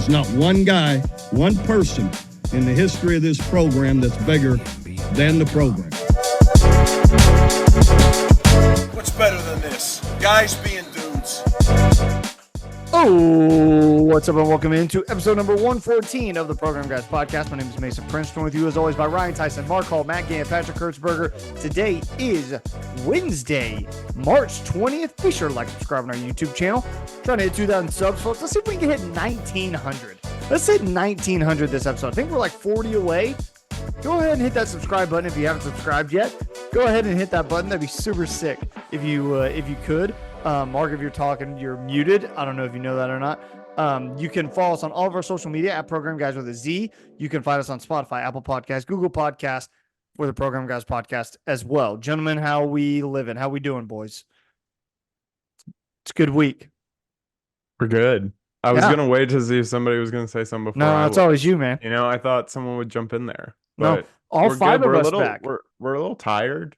There's not one guy, one person in the history of this program that's bigger than the program. What's better than this? Guys being dudes. Oh, what's up and welcome into episode number 114 of the Program Guys Podcast. My name is Mason Princeton, with you as always by Ryan Tyson, Mark Hall, Matt Gant, Patrick Kurtzberger. Today is Wednesday, March 20th. Be sure to like, subscribe on our YouTube channel. Trying to hit 2,000 subs, folks. Let's see if we can hit 1,900. Let's hit 1,900 this episode. I think we're like 40 away. Go ahead and hit that subscribe button if you haven't subscribed yet. Go ahead and hit that button. That'd be super sick if you could. Mark, if you're talking, you're muted. I don't know if you know that or not. You can follow us on all of our social media at Program Guys with a Z. You can find us on Spotify, Apple Podcasts, Google Podcasts for the Program Guys Podcast as well. Gentlemen, how we living? How we doing, boys? It's a good week. We're good. I was going to wait to see if somebody was going to say something before. No, it's always you, man. You know, I thought someone would jump in there. No, all five of us back. We're a little tired.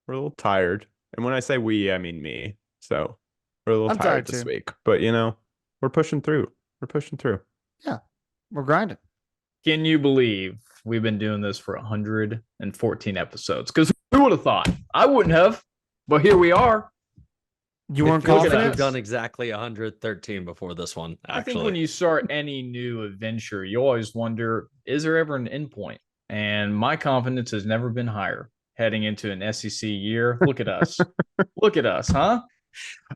We're a little tired. And when I say we, I mean me. So we're a little tired this week. But, you know, we're pushing through. We're pushing through. Yeah, we're grinding. Can you believe we've been doing this for 114 episodes? Because who would have thought? I wouldn't have. But here we are. You weren't confident? We've done exactly 113 before this one, actually. I think when you start any new adventure, you always wonder, is there ever an end point? And my confidence has never been higher heading into an SEC year. Look at us. Look at us, huh?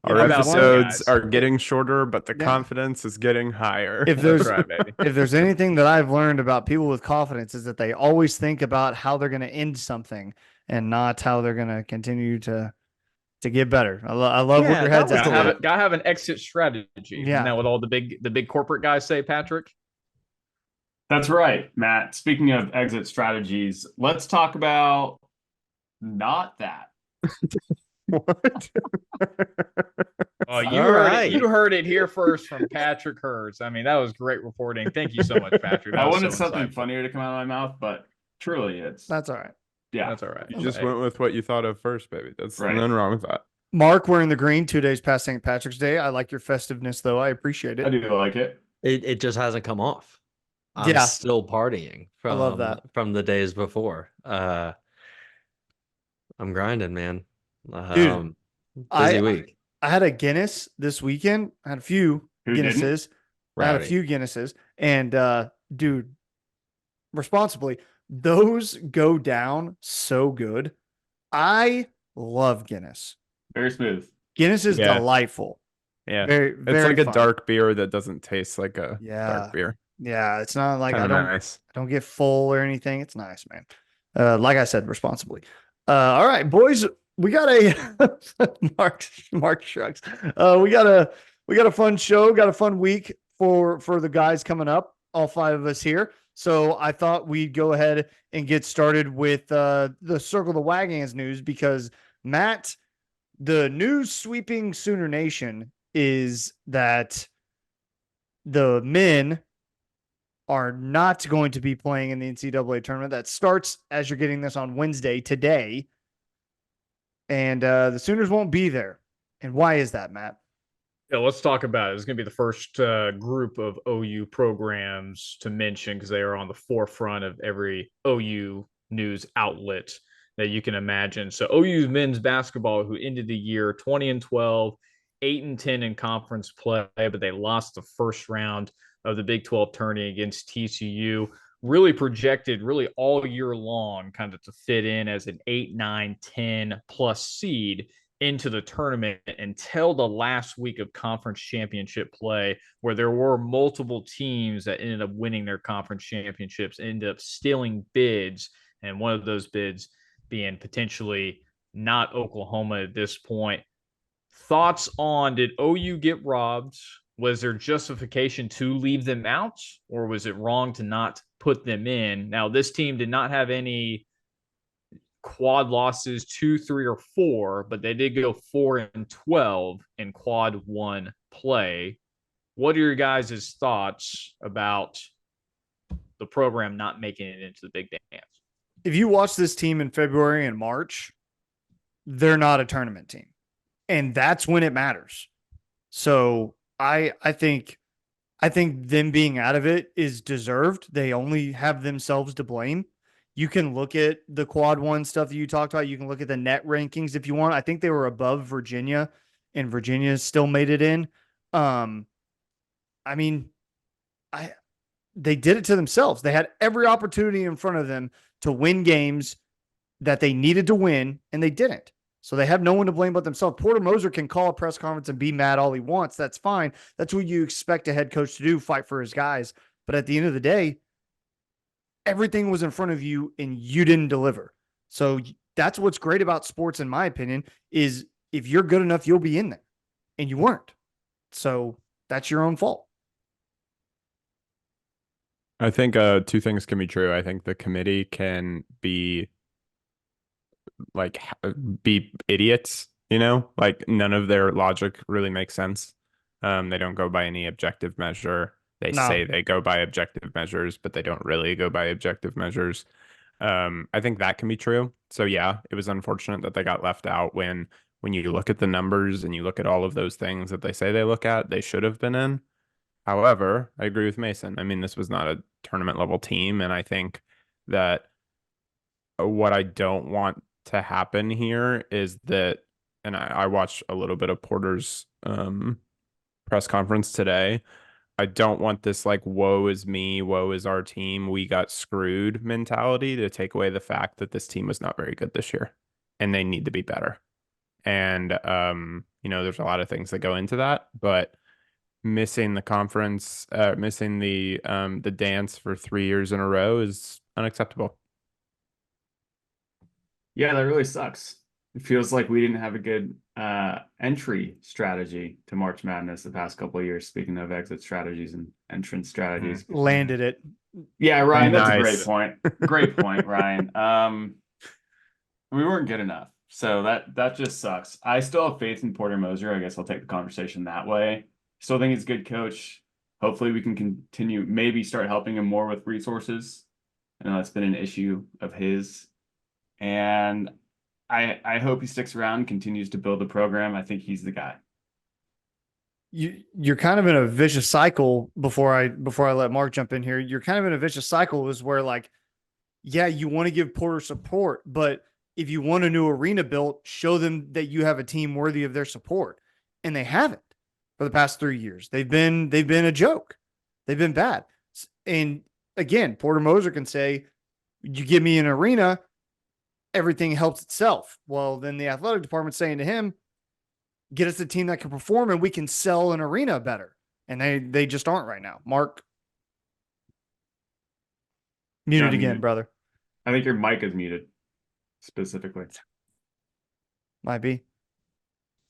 Our episodes are getting shorter, but the confidence is getting higher. If there's anything that I've learned about people with confidence, is that they always think about how they're going to end something and not how they're going to continue to get better. I love what your head's at. Gotta have an exit strategy. Yeah. Isn't that what all the big corporate guys say, Patrick? That's right, Matt. Speaking of exit strategies, let's talk about not that. What? Oh, you heard it here first from Patrick Hurts. I mean, that was great reporting. Thank you so much, Patrick. I wanted something funnier to come out of my mouth, but truly it's... That's all right. Yeah, that's all right. You just went with what you thought of first, baby. That's nothing wrong with that. Mark wearing the green 2 days past St. Patrick's Day. I like your festiveness, though. I appreciate it. I do like it. It just hasn't come off. I'm still partying from, I love that. From the days before. I'm grinding, man. Dude, busy week. I had a Guinness this weekend. I had a few Guinnesses. And dude, responsibly, those go down so good. I love Guinness. Very smooth. Guinness is delightful. Yeah. Very, it's like fun. a dark beer that doesn't taste like a dark beer. Yeah, it's not like I nice. don't get full or anything. It's nice, man. Like I said, responsibly. All right, boys, we got a Mark shrugs. We got a fun show, got a fun week for the guys coming up, all five of us here. So I thought we'd go ahead and get started with the Circle the Wagons news, because Matt, the news sweeping Sooner Nation is that the men are not going to be playing in the NCAA tournament. That starts, as you're getting this, on Wednesday, today. And the Sooners won't be there. And why is that, Matt? Yeah, let's talk about it. It's going to be the first group of OU programs to mention, because they are on the forefront of every OU news outlet that you can imagine. So OU's men's basketball, who ended the year 20-12, 8-10 in conference play, but they lost the first round of the Big 12 tourney against TCU. Really projected all year long kind of to fit in as an 8, 9, 10 plus seed into the tournament until the last week of conference championship play, where there were multiple teams that ended up winning their conference championships, ended up stealing bids, and one of those bids being potentially not Oklahoma at this point. Thoughts on, did OU get robbed? Was there justification to leave them out, or was it wrong to not put them in? Now, this team did not have any quad losses 2, 3, or 4, but they did go 4-12 in quad 1 play. What are your guys' thoughts about the program not making it into the Big Dance? If you watch this team in February and March, they're not a tournament team, and that's when it matters. So I think I think them being out of it is deserved. They only have themselves to blame. You can look at the quad one stuff that you talked about. You can look at the net rankings if you want. I think they were above Virginia, and Virginia still made it in. I mean, I they did it to themselves. They had every opportunity in front of them to win games that they needed to win, and they didn't. So they have no one to blame but themselves. Porter Moser can call a press conference and be mad all he wants. That's fine. That's what you expect a head coach to do, fight for his guys. But at the end of the day, everything was in front of you and you didn't deliver. So that's what's great about sports, in my opinion, is if you're good enough, you'll be in there. And you weren't. So that's your own fault. I think two things can be true. I think the committee can be idiots, like none of their logic really makes sense. They don't go by any objective measure. They say they go by objective measures, but they don't really go by objective measures. I think that can be true. So yeah, it was unfortunate that they got left out when you look at the numbers and you look at all of those things that they say they look at, they should have been in. However, I agree with Mason. I mean, this was not a tournament level team, and I think that what I don't want to happen here is that, and I watched a little bit of Porter's press conference today. I don't want this like, woe is me, woe is our team, we got screwed mentality to take away the fact that this team was not very good this year and they need to be better. And, there's a lot of things that go into that, but missing the conference, missing the dance for 3 years in a row is unacceptable. Yeah, that really sucks. It feels like we didn't have a good entry strategy to March Madness the past couple of years. Speaking of exit strategies and entrance strategies, landed it. Yeah, Ryan, that's nice. a great point. Great point, Ryan. We weren't good enough, so that just sucks. I still have faith in Porter Moser. I guess I'll take the conversation that way. Still think he's a good coach. Hopefully, we can continue. Maybe start helping him more with resources. I know that's been an issue of his, and I hope he sticks around and continues to build the program. I think he's the guy. You're kind of in a vicious cycle before I let Mark jump in here. You're kind of in a vicious cycle is where yeah, you want to give Porter support, but if you want a new arena built, show them that you have a team worthy of their support. And they haven't for the past 3 years. They've been a joke. They've been bad. And again, Porter Moser can say, you give me an arena, everything helps itself. Well, then the athletic department's saying to him, get us a team that can perform and we can sell an arena better. And they just aren't right now. Mark, muted again, brother. I think your mic is muted specifically. Might be.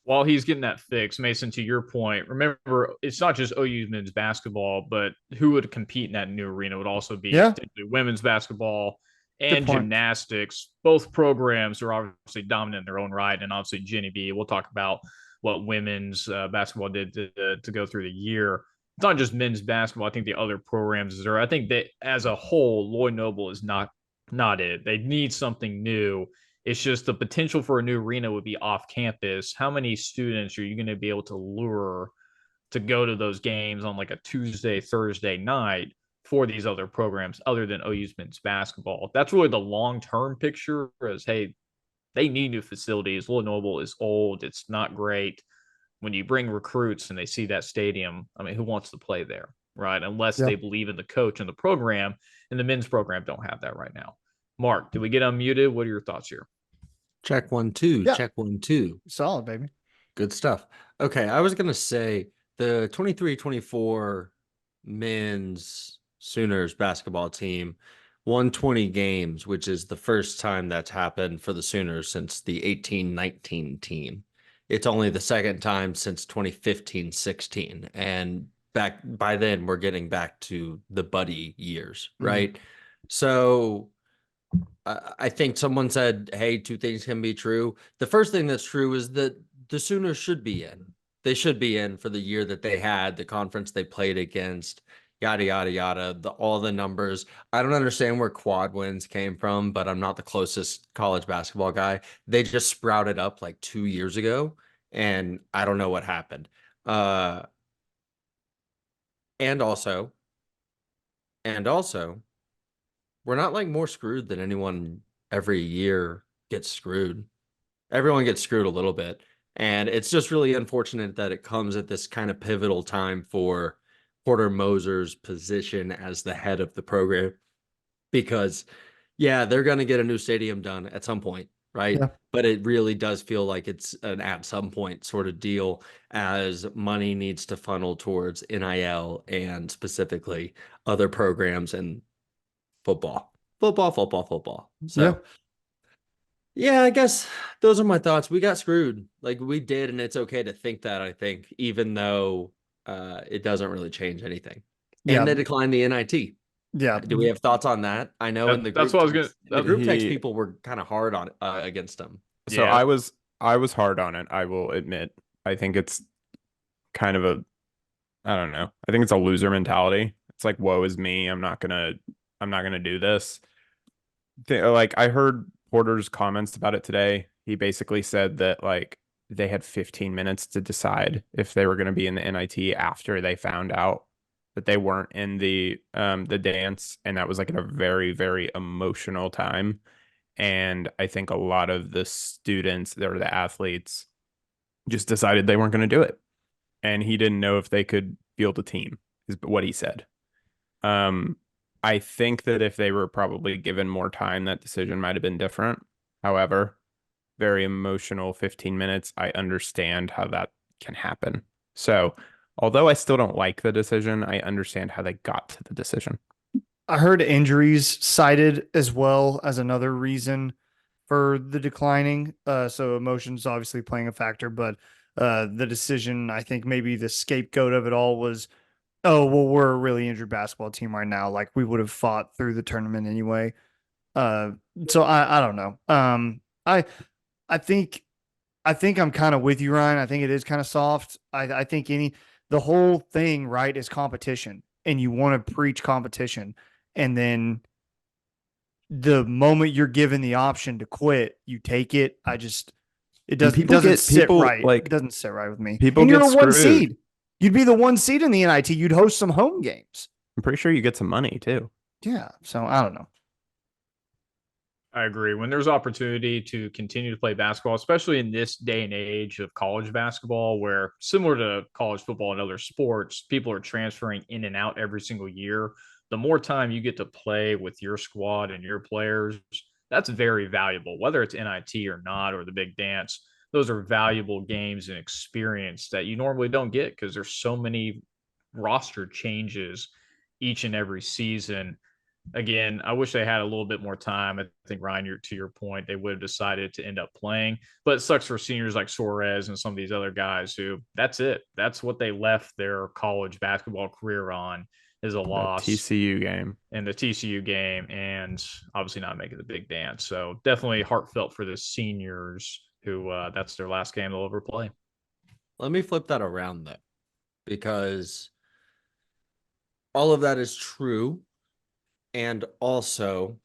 While he's getting that fixed, Mason, to your point, remember, it's not just OU men's basketball, but who would compete in that new arena would also be women's basketball and gymnastics. Both programs are obviously dominant in their own right, and obviously Jenny B. We'll talk about what women's basketball did to go through the year. It's not just men's basketball. I think the other programs are. I think that as a whole, Lloyd Noble is not it. They need something new. It's just the potential for a new arena would be off campus. How many students are you going to be able to lure to go to those games on like a Tuesday, Thursday night for these other programs other than OU's men's basketball? That's really the long-term picture is, hey, they need new facilities. Lloyd Noble is old. It's not great. When you bring recruits and they see that stadium, I mean, who wants to play there, right? Unless they believe in the coach and the program, and the men's program don't have that right now. Mark, did we get unmuted? What are your thoughts here? Check 1 2. Yeah. Check 1 2. Solid, baby. Good stuff. Okay, I was going to say the 23-24 men's Sooners basketball team won 20 games, which is the first time that's happened for the Sooners since the 18-19 team. It's only the second time since 2015-16. And back by then, we're getting back to the Buddy years, right? So I think someone said, hey, two things can be true. The first thing that's true is that the Sooners should be in. They should be in for the year that they had, the conference they played against, yada, yada, yada, all the numbers. I don't understand where quad wins came from, but I'm not the closest college basketball guy. They just sprouted up like 2 years ago, and I don't know what happened. And also, we're not like more screwed than anyone every year gets screwed. Everyone gets screwed a little bit. And it's just really unfortunate that it comes at this kind of pivotal time for Porter Moser's position as the head of the program. Because, yeah, they're going to get a new stadium done at some point, right? Yeah. But it really does feel like it's an at some point sort of deal, as money needs to funnel towards NIL and specifically other programs and football. So, yeah, I guess those are my thoughts. We got screwed. Like we did, and it's okay to think that, I think, even though it doesn't really change anything. And they declined the NIT. Yeah. Do we have thoughts on that? I know in the group That's what I was text, gonna. the group text He- people were kind of hard on against them. So Yeah. I was hard on it, I will admit. I think it's kind of I don't know. I think it's a loser mentality. It's like, woe is me. I'm not gonna do this. Like I heard Porter's comments about it today. He basically said that like they had 15 minutes to decide if they were going to be in the NIT after they found out that they weren't in the dance, and that was like at a very, very emotional time. And I think a lot of the students or the athletes just decided they weren't going to do it. And he didn't know if they could field a team, is what he said. I think that if they were probably given more time, that decision might have been different. However, very emotional 15 minutes. I understand how that can happen. So, although I still don't like the decision, I understand how they got to the decision. I heard injuries cited as well as another reason for the declining. So emotions obviously playing a factor, but the decision, I think maybe the scapegoat of it all was, oh, well, we're a really injured basketball team right now. Like we would have fought through the tournament anyway. So I don't know. I think I'm kind of with you, Ryan. I think it is kind of soft. I think the whole thing, right, is competition, and you want to preach competition, and then the moment you're given the option to quit, you take it. It doesn't sit right. Like, it doesn't sit right with me. People and you're get a one screwed. seed. You'd be the one seed in the NIT. You'd host some home games. I'm pretty sure you get some money too. Yeah. So I don't know. I agree. When there's opportunity to continue to play basketball, especially in this day and age of college basketball, where similar to college football and other sports, people are transferring in and out every single year. The more time you get to play with your squad and your players, that's very valuable, whether it's NIT or not, or the big dance. Those are valuable games and experience that you normally don't get because there's so many roster changes each and every season. Again, I wish they had a little bit more time. I think, Ryan, to your point, they would have decided to end up playing. But it sucks for seniors like Suarez and some of these other guys who that's it. That's what they left their college basketball career on, is a loss. TCU game. In the TCU game, and obviously not making the big dance. So definitely heartfelt for the seniors who that's their last game they'll ever play. Let me flip that around though, because all of that is true. And also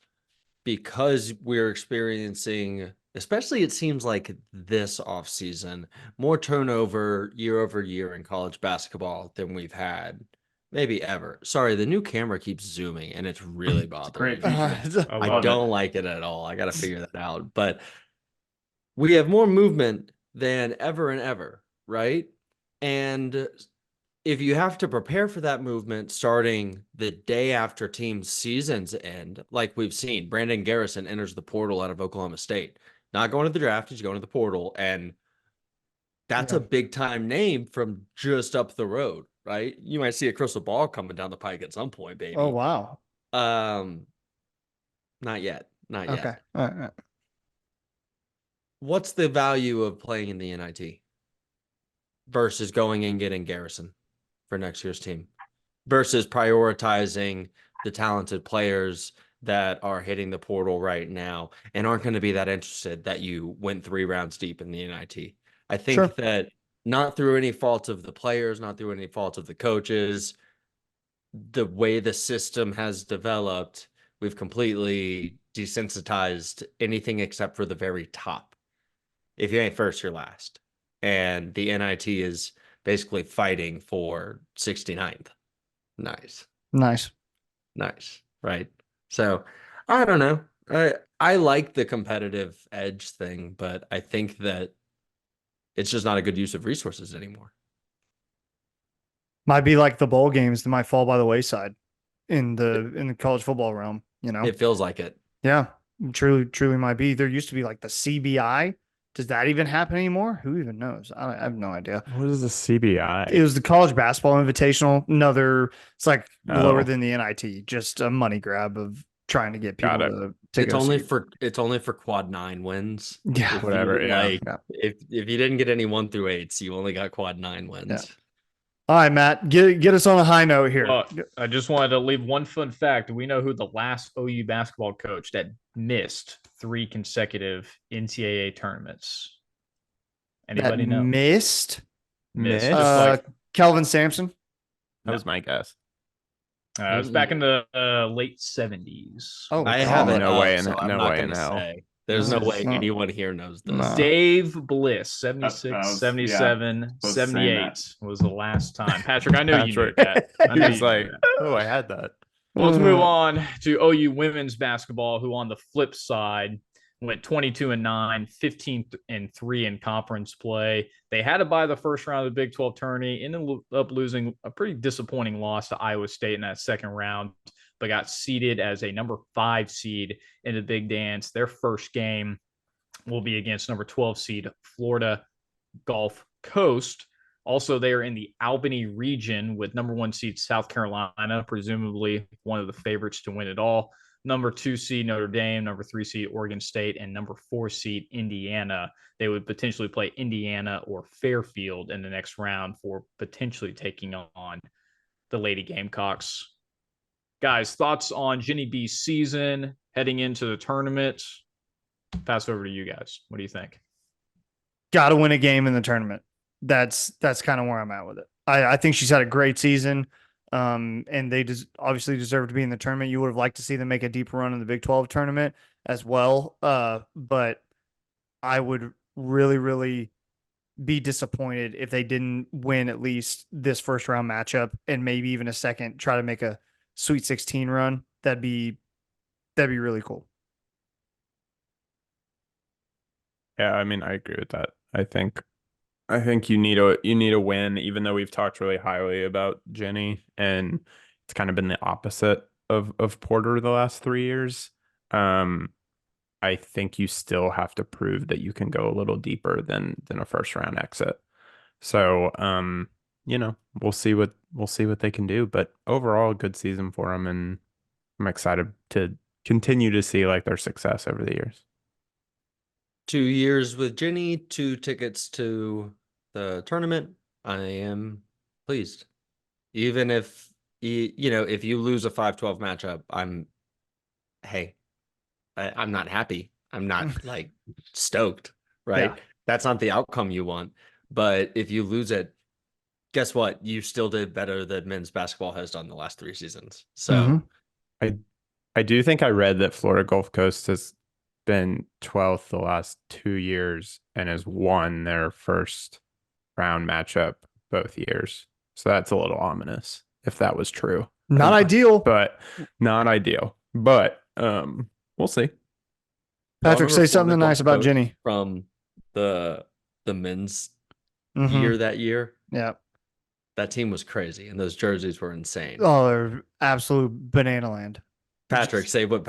because we're experiencing, especially it seems like this offseason, more turnover year over year in college basketball than we've had maybe ever. Sorry, the new camera keeps zooming and it's really bothering me. I don't like it at all. I got to figure that out. But we have more movement than ever and ever, right? And if you have to prepare for that movement starting the day after team seasons end, like we've seen, Brandon Garrison enters the portal out of Oklahoma State, not going to the draft, he's going to the portal. And that's a big time name from just up the road, right? You might see a crystal ball coming down the pike at some point, baby. Oh, wow. Not yet. Not Okay. yet. All right. What's the value of playing in the NIT versus going and getting Garrison for next year's team versus prioritizing the talented players that are hitting the portal right now and aren't going to be that interested that you went 3 rounds deep in the NIT? I think that not through any fault of the players, not through any fault of the coaches, the way the system has developed, we've completely desensitized anything except for the very top. If you ain't first, you're last. And the NIT is basically fighting for 69th. Nice. Nice. Nice. Right. So I don't know. I like the competitive edge thing, but I think that it's just not a good use of resources anymore. Might be like the bowl games that might fall by the wayside in the college football realm, you know? It feels like it. Yeah, truly might be. There used to be like the CBI. Does that even happen anymore? Who even knows? I have no idea. What is the CBI? It was the college basketball invitational. It's like lower Oh. than the NIT, just a money grab of trying to get people Got it. to It's go only see. for quad 9 wins. Yeah. If Whatever, you, yeah. like Yeah. if you didn't get any 1 through 8s, you only got quad 9 wins. Yeah. All right, Matt, get us on a high note here. Well, I just wanted to leave one fun fact. Do we know who the last OU basketball coach that missed 3 consecutive NCAA tournaments? Anybody that know? missed Missed? Just like Kelvin Sampson. That was my guess. it was back in the late 70s. Oh, I God. have it No way up, in- so I'm no not way in gonna hell. say. There's No, no way no. anyone here knows this. No. Dave Bliss, 76, was- 77, was saying 78 was the last time. Patrick, I know you knew Patrick. that. I He knew was you knew like, that. oh, I had that. Well, let's move on to OU women's basketball, who on the flip side went 22-9, 15-3 in conference play. They had to buy the first round of the Big 12 tourney, ended up losing a pretty disappointing loss to Iowa State in that second round, but got seeded as a number 5 seed in the Big Dance. Their first game will be against number 12 seed Florida Gulf Coast. Also, they are in the Albany region with number 1 seed South Carolina, presumably one of the favorites to win it all. Number 2 seed Notre Dame, number 3 seed Oregon State, and number 4 seed Indiana. They would potentially play Indiana or Fairfield in the next round for potentially taking on the Lady Gamecocks. Guys, thoughts on Jenny B's season heading into the tournament? Pass over to you guys. What do you think? Got to win a game in the tournament. That's kind of where I'm at with it. I think she's had a great season, and they obviously deserve to be in the tournament. You would have liked to see them make a deep run in the Big 12 tournament as well, but I would really be disappointed if they didn't win at least this first round matchup and maybe even a second. Try to make a Sweet 16 run. That'd be really cool. Yeah, I mean, I agree with that. I think you need a win, even though we've talked really highly about Jenny, and it's kind of been the opposite of Porter the last 3 years. I think you still have to prove that you can go a little deeper than a first round exit. So, we'll see what they can do. But overall, a good season for them, and I'm excited to continue to see like their success over the years. 2 years with Jenny, 2 tickets to the tournament. I am pleased. Even if if you lose a 5-12 matchup, I'm not happy. I'm not like stoked, right? Yeah. That's not the outcome you want. But if you lose it, guess what? You still did better than men's basketball has done the last 3 seasons. So I do think I read that Florida Gulf Coast has been 12th the last 2 years and has won their first round matchup both years. So that's a little ominous if that was true. Not ideal. But not ideal. But we'll see. Patrick, say Remember something Florida nice Gulf about Coast Jenny. from the men's Mhm. year that year. Yeah. That team was crazy, and those jerseys were insane. Oh, they're absolute banana land. Patrick, say what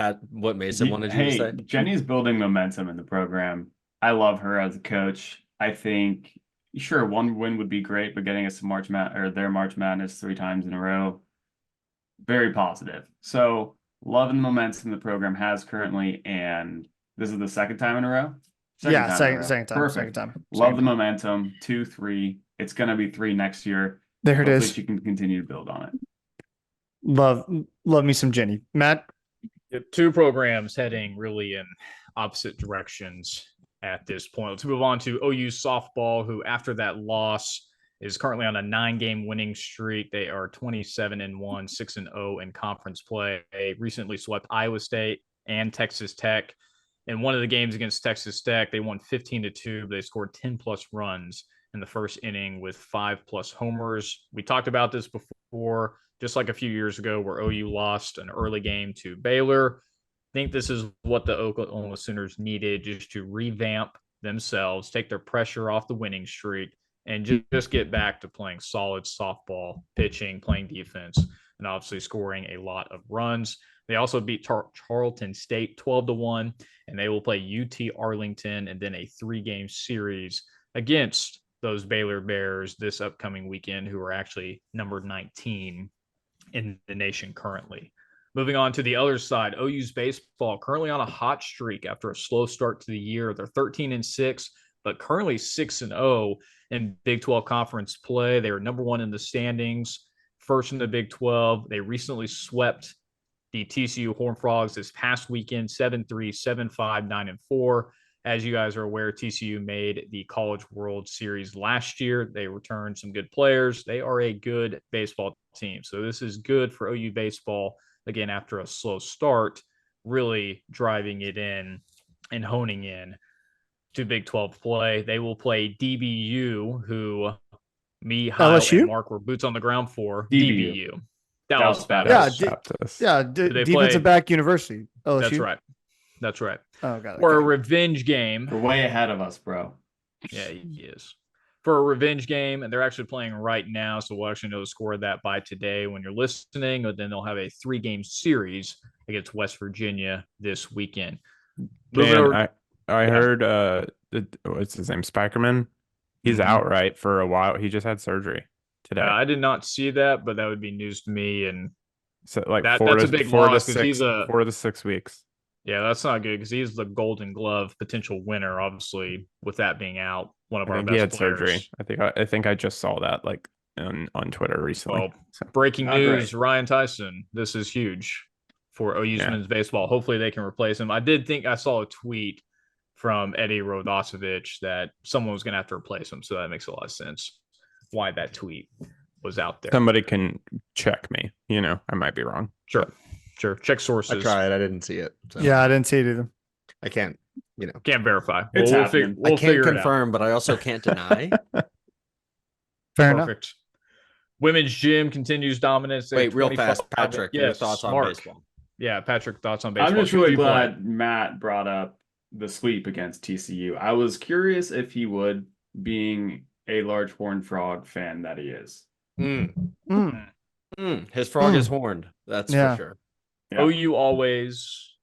Mason wanted you to say. Jenny's building momentum in the program. I love her as a coach. I think, sure, 1 win would be great, but getting us to their March Madness 3 times in a row, very positive. So loving the momentum the program has currently, and this is the second time in a row. Second time. Perfect. Second time. Love the momentum. 2, 3. It's gonna be 3 next year. There it Hopefully is. she can continue to build on it. Love me some Jenny. Matt. 2 programs heading really in opposite directions at this point. Let's move on to OU softball, who after that loss is currently on a 9-game winning streak. They are 27-1, 6-0 in conference play. They recently swept Iowa State and Texas Tech. In one of the games against Texas Tech, they won 15-2. But they scored 10+ runs in the first inning with 5+ homers. We talked about this before. just like a few years ago where OU lost an early game to Baylor. I think this is what the Oklahoma Sooners needed, just to revamp themselves, take their pressure off the winning streak, and just get back to playing solid softball, pitching, playing defense, and obviously scoring a lot of runs. They also beat Charlton State 12-1, and they will play UT Arlington and then a 3-game series against those Baylor Bears this upcoming weekend, who are actually number 19 in the nation currently. Moving on to the other side, OU's baseball currently on a hot streak after a slow start to the year. They're 13-6, but currently 6-0 in Big 12 conference play. They were number 1 in the standings, first in the Big 12. They recently swept the TCU Horned Frogs this past weekend, 7-3, 7-5, 9-4. As you guys are aware, TCU made the College World Series last year. They returned some good players. They are a good baseball team. So this is good for OU baseball, again, after a slow start, really driving it in and honing in to Big 12 play. They will play DBU, who me, Kyle, LSU? and Mark were boots on the ground for. DBU. DBU. Dallas Baptist. Baptist. Defensive play- back university. LSU. That's right. That's right. Oh, got it. For a revenge game. You're way ahead of us, bro. Yeah, he is. For a revenge game, and they're actually playing right now, so we'll actually know the score of that by today when you're listening, but then they'll have a 3-game series against West Virginia this weekend. Dan, I heard what's his name? Spikerman. He's out, right, for a while. He just had surgery today. I did not see that, but that would be news to me. And so like that's four a to big 4 to loss because 6 he's a 4 to 6 weeks. yeah, that's not good because he's the Golden Glove potential winner. Obviously, with that being out, one of I our think best he had players. surgery. I think I just saw that like on Twitter recently. Well, breaking Not news: great. Ryan Tyson. This is huge for OU's men's baseball. Hopefully, they can replace him. I did think I saw a tweet from Eddie Rodosevich that someone was going to have to replace him, so that makes a lot of sense. Why that tweet was out there? Somebody can check me. I might be wrong. Sure. Check sources. I tried. I didn't see it. So Yeah, I didn't see it either. I can't. Can't verify. It's we'll happening. we'll I can't figure confirm, but I also can't deny. Fair enough. Perfect. Women's gym continues dominance. Wait, real fast, Patrick. Your Yes, thoughts on Mark. baseball? Yeah, Patrick, thoughts on baseball? I'm just Who really you playing? glad Matt brought up the sweep against TCU. I was curious if he would, being a large Horned Frog fan that he is. His frog is horned. That's Yeah. for sure. Yeah. OU always,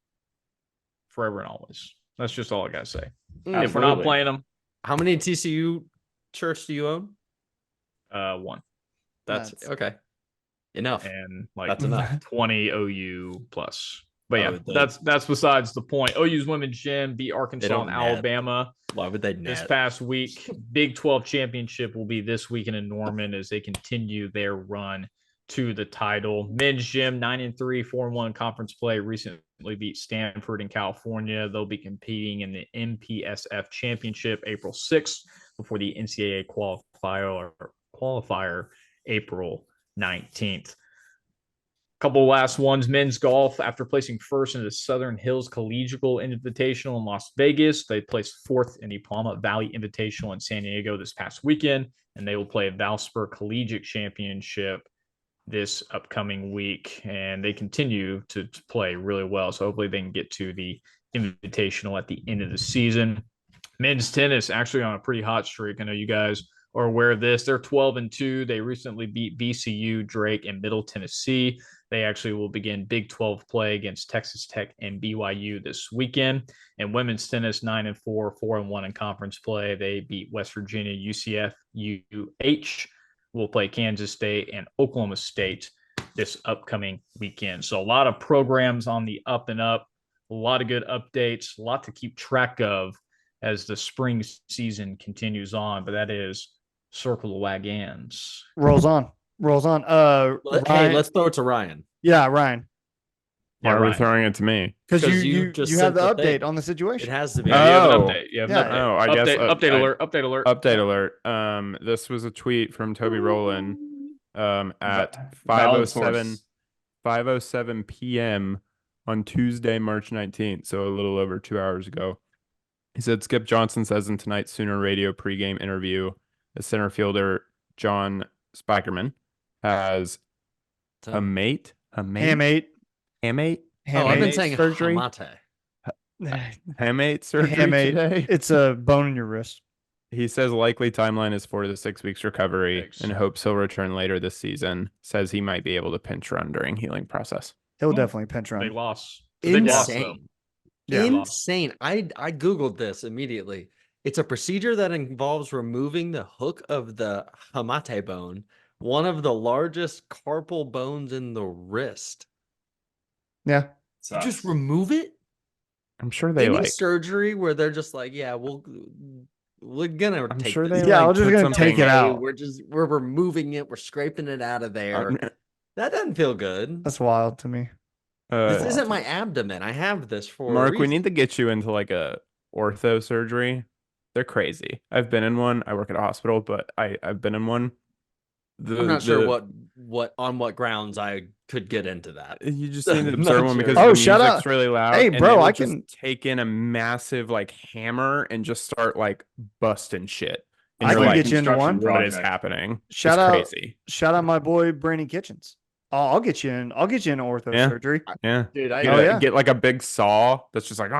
forever and always. That's just all I gotta say. If we're not Absolutely. playing them, How many TCU shirts do you own? one That's okay. Enough. and like That's enough. 20 OU plus. But yeah, Oh, they- that's besides the point. OU's women's gym beat Arkansas don't and net. Alabama Why would they this net? past week. Big 12 championship will be this weekend in Norman as they continue their run to the title. Men's gym 9-3, 4-1 conference play. Recently beat Stanford in California. They'll be competing in the MPSF championship April 6th before the NCAA qualifier April 19th. Couple last ones. Men's golf, after placing first in the Southern Hills Collegial Invitational in Las Vegas, they placed fourth in the Palma Valley Invitational in San Diego this past weekend, and they will play a Valspar Collegiate Championship this upcoming week. And they continue to play really well, so hopefully they can get to the Invitational at the end of the season. Men's tennis actually on a pretty hot streak. I know you guys are aware of this. They're 12-2. They recently beat VCU, Drake, and Middle Tennessee. They actually will begin Big 12 play against Texas Tech and BYU this weekend. And women's tennis 9-4, 4-1 in conference play. They beat West Virginia, UCF, UH. Will play Kansas State and Oklahoma State this upcoming weekend. So a lot of programs on the up and up, a lot of good updates, a lot to keep track of as the spring season continues on. But that is Circle the Wagons. Rolls on. Hey, Ryan- let's throw it to Ryan. Yeah, Ryan. Why are we Ryan. throwing it to me? Because 'Cause you you just you have sent the the update thing. on the It situation. has to be. Yeah, you have an Oh. update. You have an Yeah. update. Oh, I guess Update alert. Update alert. Update alert. This was a tweet from Toby Rowland at Valid 5:07 p.m. on Tuesday, March 19th, so a little over 2 hours ago. He said Skip Johnson says in tonight's Sooner Radio pregame interview, the center fielder John Spikerman has Hamate? Hamate. Hamate? Oh, I've been Hamate saying surgery? hamate. Hamate surgery Hamate. today? It's a bone in your wrist. He says likely timeline is 4 to 6 weeks recovery Thanks. and hopes he'll return later this season. Says he might be able to pinch run during healing process. He'll definitely pinch Big run. loss. It's a big loss, though. Insane. Yeah. Insane. I Googled this immediately. It's a procedure that involves removing the hook of the hamate bone, one of the largest carpal bones in the wrist. Yeah. You Sucks. just remove it? I'm sure they Any like. surgery where they're just like, yeah, we're gonna I'm take sure this. they Yeah, like I'm just put gonna something- take it out. We're removing it. We're scraping it out of there. That doesn't feel good. That's wild to me. This Uh, isn't my abdomen. I have this for a Mark, we reason. need to get you into like a ortho surgery. They're crazy. I've been in one. I work at a hospital, but I've been in one. I'm not sure what on what grounds I could get into that. You just need an I'm absurd not one sure. because Oh, the shut music's up. really loud. Hey, and bro, they will I just can- take in a massive like hammer and just start like busting shit. And I you're can like, get you into construction one. what is project. happening? Shout It's out, crazy. shout out my boy Brandon Kitchens. I'll get you in. I'll get you in ortho Yeah. surgery. Yeah. Dude, I Get, Oh, yeah. get like a big saw that's just like,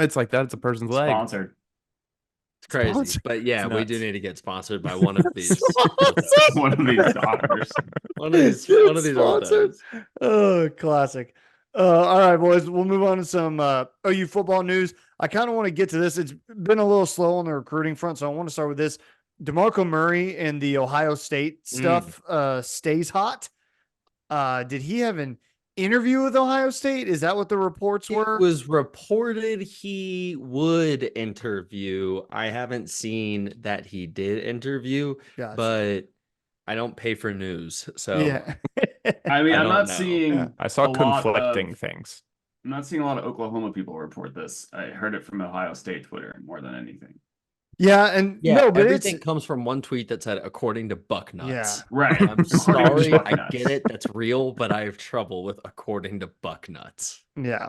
it's like that. It's a person's leg. Sponsored. It's crazy. Sponsor- But yeah, It's we do nuts. need to get sponsored by one of these. One of these doctors. one of these Sponsored. orthos. Oh, classic. All right, boys. We'll move on to some OU football news. I kind of want to get to this. It's been a little slow on the recruiting front, so I want to start with this. DeMarco Murray and the Ohio State stuff stays hot. Did he have an interview with Ohio State? Is that what the reports were? It was reported he would interview. I haven't seen that he did interview, Gotcha. but I don't pay for news. So yeah. I mean, I I'm don't not know. seeing. Yeah. I saw a lot conflicting of- things. I'm not seeing a lot of Oklahoma people report this. I heard it from Ohio State Twitter more than anything. Yeah, and yeah, no, but everything it's comes from one tweet that said, according to Bucknuts. Yeah. Right. I'm According to sorry, I Bucknuts. get it. That's real, but I have trouble with according to Bucknuts. yeah.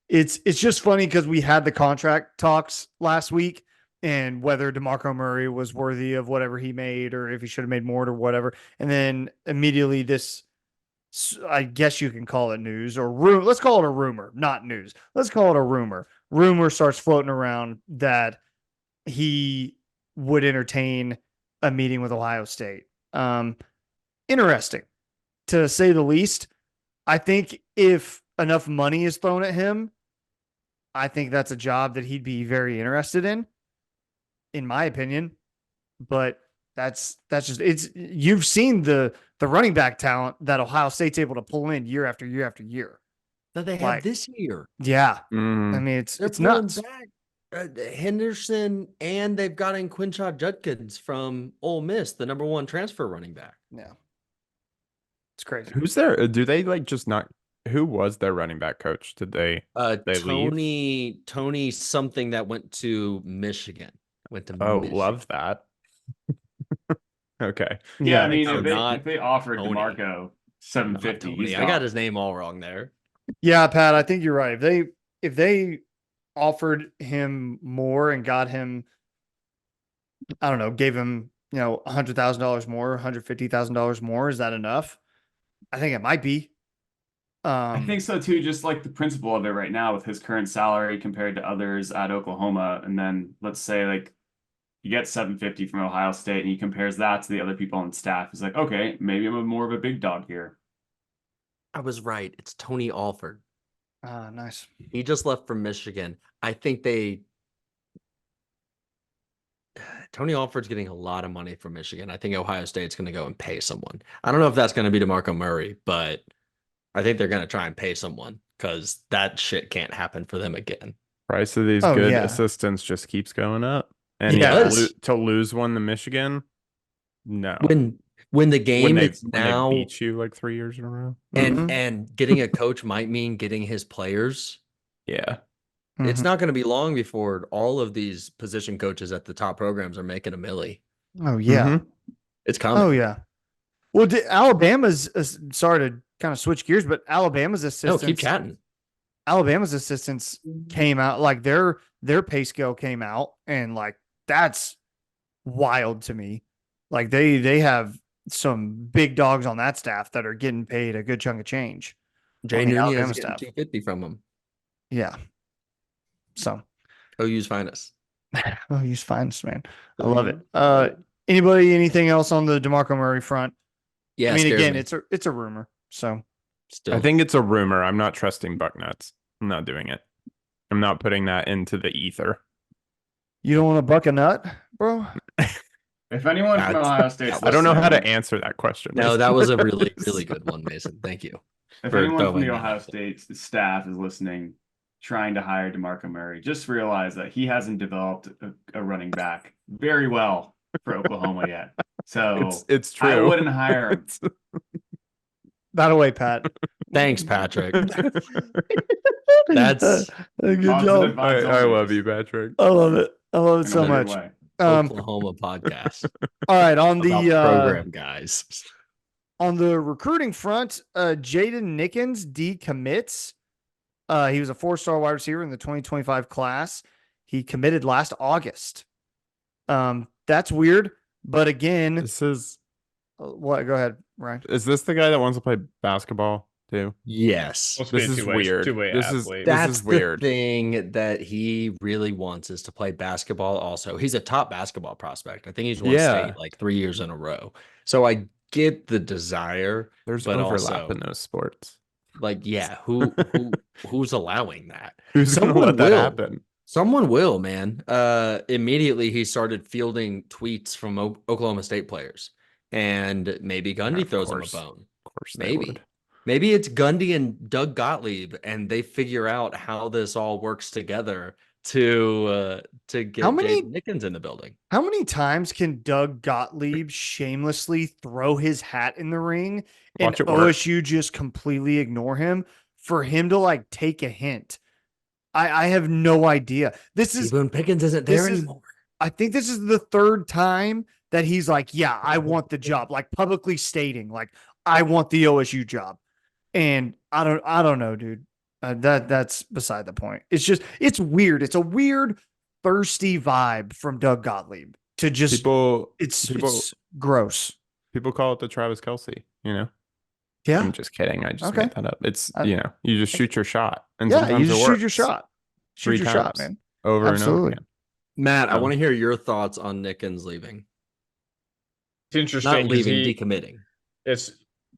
It's just funny because we had the contract talks last week and whether DeMarco Murray was worthy of whatever he made or if he should have made more or whatever. And then immediately this, I guess you can call it news or rumor. Let's call it a rumor, not news. Let's call it a rumor. Rumor starts floating around that he would entertain a meeting with Ohio State. Interesting, to say the least. I think if enough money is thrown at him, I think that's a job that he'd be very interested in my opinion. But that's just you've seen the running back talent that Ohio State's able to pull in year after year after year. That they have Like- this year. Yeah, Mhm. I mean it's They're it's pulling nuts. back Henderson, and they've got in Quinshot Judkins from Ole Miss, the number 1 transfer running back. Yeah, it's crazy. Who's there? Do they like just not? Who was their running back coach? Did they? They leave? Tony something that went to Michigan. Went to Oh, Michigan. love that. Okay. Yeah, I mean, so if they, not if they offered Tony. DeMarco Not 750, Tony. he's I got gone. his name all wrong there. Yeah, Pat, I think you're right. If they offered him more and got him, I don't know, gave him, $100,000 more, $150,000 more, is that enough? I think it might be. I think so too, just like the principle of it right now with his current salary compared to others at Oklahoma. And then let's say like you get 750 from Ohio State and he compares that to the other people on staff. He's like, okay, maybe I'm more of a big dog here. I was right. It's Tony Alford. Nice. He just left from Michigan. I think Tony Alford's getting a lot of money from Michigan. I think Ohio State's going to go and pay someone. I don't know if that's going to be DeMarco Murray, but I think they're going to try and pay someone because that shit can't happen for them again. Price of these Oh, good yeah. assistants just keeps going up. And Yeah. to lose one to Michigan, no. When the game when is they now beat you like 3 years in a row. and getting a coach might mean getting his players. Yeah. It's Mhm. not going to be long before all of these position coaches at the top programs are making a milli. Oh yeah. Mhm. It's coming. Oh yeah. Well, Alabama's sorry to kind of switch gears, but Alabama's No, assistants. keep chatting. Alabama's assistants came out like their pay scale came out, and like that's wild to me. Like they have some big dogs on that staff that are getting paid a good chunk of change. Jay on the Nunez Alabama is getting staff. 250 from him. Yeah. So OU's finest. oh, he's fine, man. I love it. Anybody, anything else on the DeMarco Murray front? Yeah, I mean, scares again, me. it's a rumor. So Still. I think it's a rumor. I'm not trusting Bucknuts. I'm not doing it. I'm not putting that into the ether. you don't want to buck a nut, bro? If anyone from That's- Ohio State's I don't know how to listening- answer that question. No, that was a really, really good one, Mason. Thank you. If for anyone from throwing the that Ohio out there. State staff is listening, trying to hire DeMarco Murray, just realize that he hasn't developed a running back very well for Oklahoma yet. So It's true. I wouldn't hire him. Not away, Pat. Thanks, Patrick. That's a good Positive job. vibes I only, love just you, Patrick. I love it. I love it in a so weird much. way. Oklahoma podcast All right, on about the program guys. on the recruiting front, Jaden Nickens decommits. He was a 4-star wide receiver in the 2025 class. He committed last August. That's weird, but again, This is what? Go ahead, Ryan. is this the guy that wants to play basketball too? Yes. Must be This a is two-way- weird. two-way This is athlete. That's is weird. the thing that he really wants is to play basketball also. He's a top basketball prospect. I think he's won Yeah. state like 3 years in a row. So I get the desire, There's but overlap also in those sports. like, yeah, who's allowing that? Who's gonna Someone let that will. happen? Someone will, man. Immediately he started fielding tweets from Oklahoma State players, and maybe Gundy Of throws him a course. bone. Of course, they Maybe. would. Maybe it's Gundy and Doug Gottlieb, and they figure out how this all works together to get How many- Jaden Nickens in the building. How many times can Doug Gottlieb shamelessly throw his hat in the ring and Watch it work. OSU just completely ignore him for him to like take a hint? I have no idea. This is Boone Pickens isn't this there is- anymore. I think this is the third time that he's like, yeah, I want the job, like publicly stating, like, I want the OSU job. And I don't know, dude. That's beside the point. It's weird. It's a weird, thirsty vibe from Doug Gottlieb to just, People it's gross. people call it the Travis Kelsey, you know? Yeah. I'm just kidding. I just Okay. made that up. It's I- you just shoot your shot. And Yeah. sometimes You just it shoot your works shot. Shoot 3 your shot, times man. over and Absolutely. over again. Matt, I Um, want to hear your thoughts on Nickens leaving. It's interesting. Not 'cause leaving, he- decommitting.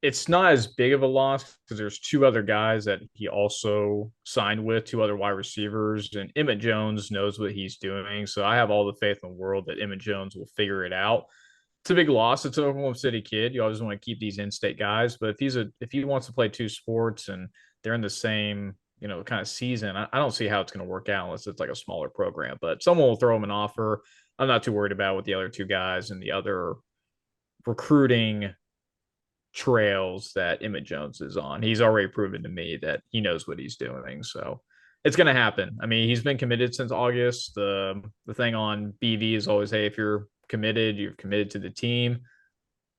it's not as big of a loss because there's 2 other guys that he also signed with, 2 other wide receivers, and Emmett Jones knows what he's doing. So I have all the faith in the world that Emmett Jones will figure it out. It's a big loss. It's an Oklahoma City kid. You always want to keep these in-state guys, but if he wants to play 2 sports and they're in the same kind of season, I don't see how it's going to work out unless it's like a smaller program. But someone will throw him an offer. I'm not too worried about with the other 2 guys and the other recruiting trails that Emmett Jones is on. He's already proven to me that he knows what he's doing. So it's going to happen. I mean, he's been committed since August. The thing on BV is always, hey, if you're committed to the team.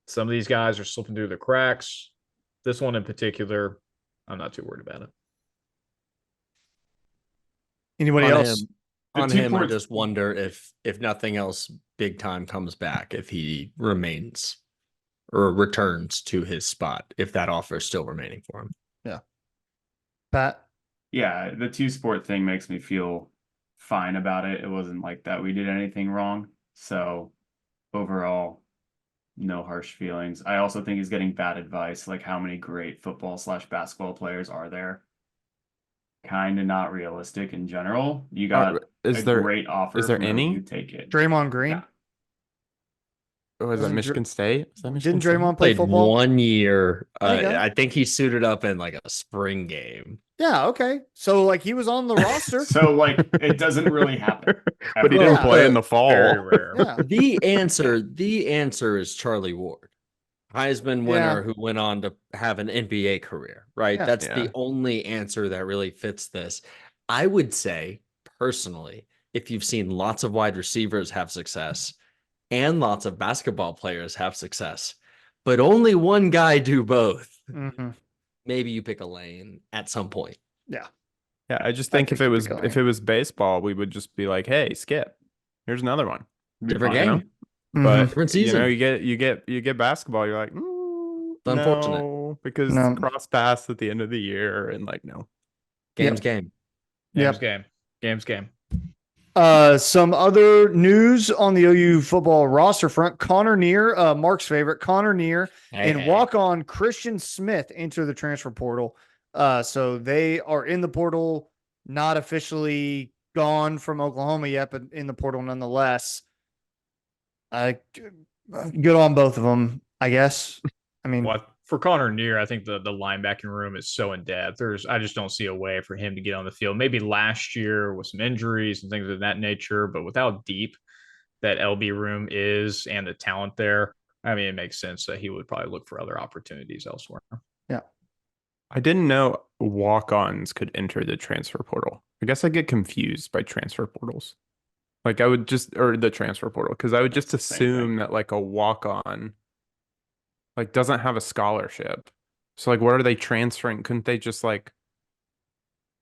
Some of these guys are slipping through the cracks. This one in particular, I'm not too worried about it. Anybody On else? him, The on 2 him, I points- just wonder if nothing else big time comes back, if he remains or returns to his spot, if that offer is still remaining for him. Pat? Yeah, the 2-sport thing makes me feel fine about it. It wasn't like that we did anything wrong. So overall, no harsh feelings. I also think he's getting bad advice. Like, how many great football/basketball players are there? Kind of not realistic in general. You got Is a there great offer. is there from any? OU, take it. Draymond Green? Yeah. was that Wasn't Michigan State? Is that Michigan Didn't Draymond State? play Played football? 1 year. There you go. I think he suited up in like a spring game. Yeah, okay. So like he was on the roster. So like it doesn't really happen. But he ever. didn't Yeah. play in the fall. Very rare. Yeah. The answer is Charlie Ward, Heisman winner Yeah. who went on to have an NBA career, right? Yeah. That's Yeah. the only answer that really fits this. I would say personally, if you've seen lots of wide receivers have success and lots of basketball players have success, but only one guy do both, Mhm. maybe you pick a lane at some point. Yeah. Yeah, I just I think think if it you'd be was going. if it was baseball, we would just be like, "Hey, Skip, here's another one." Different You know? game. But Different season. you get basketball. You're like, It's unfortunate. no, because No. cross pass at the end of the year, and like, no. Game's game. Game's Yep. game. Game's game. Some other news on the OU football roster front. Connor Neer, Mark's favorite, Connor Neer, and walk-on Christian Smith enter the transfer portal. So they are in the portal, not officially gone from Oklahoma yet, but in the portal nonetheless. Good on both of them, I guess. I mean, What for Connor Neer, I think the linebacking room is so in depth. I just don't see a way for him to get on the field. Maybe last year with some injuries and things of that nature, but with how deep that LB room is and the talent there, I mean, it makes sense that he would probably look for other opportunities elsewhere. yeah. I didn't know walk-ons could enter the transfer portal. I guess I get confused by transfer portals. Like I would just, or the transfer portal, because I would just Same thing. assume that like a walk-on like doesn't have a scholarship. So like what are they transferring? Couldn't they just like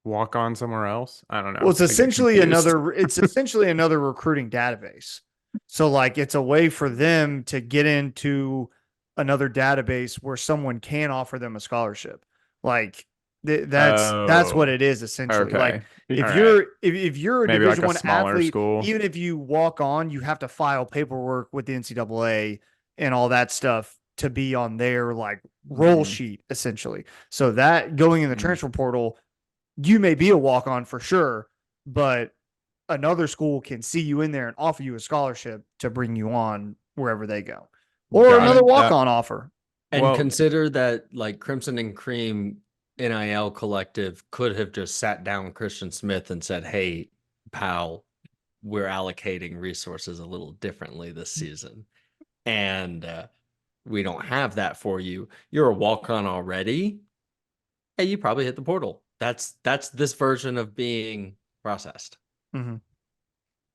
walk on somewhere else? I don't know. Well, it's I get essentially confused. another recruiting database. So like it's a way for them to get into another database where someone can offer them a scholarship. Like that's what Oh, it is essentially. Like okay. if All you're right. if you're a Maybe like Division a One smaller athlete, school. even if you walk on, you have to file paperwork with the NCAA and all that stuff to be on their like roll sheet essentially. So that going in the transfer portal, you may be a walk on for sure, but another school can see you in there and offer you a scholarship to bring you on wherever they go, or Got another it. walk on offer. And Well- consider that like Crimson and Cream NIL collective could have just sat down Christian Smith and said, "Hey, pal, we're allocating resources a little differently this season. And we don't have that for you. You're a walk-on already. Hey, you probably hit the portal." That's this version of being processed. Mm-hmm.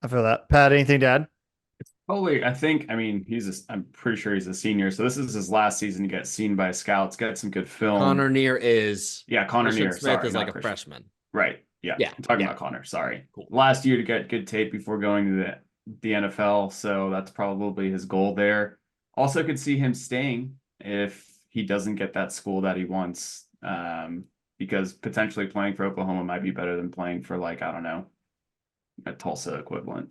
I feel that. Pat, anything to add? Probably, I mean, I'm pretty sure he's a senior, so this is his last season to get seen by scouts, get some good film. Connor Neer is Connor Christian Neer. Smith Sorry, is not like a Christian. freshman. Right. Yeah. Yeah, I'm talking yeah. about Connor. Sorry. Cool. Last year to get good tape before going to the NFL, so that's probably his goal there. Also could see him staying if he doesn't get that school that he wants, because potentially playing for Oklahoma might be better than playing for like, I don't know, a Tulsa equivalent.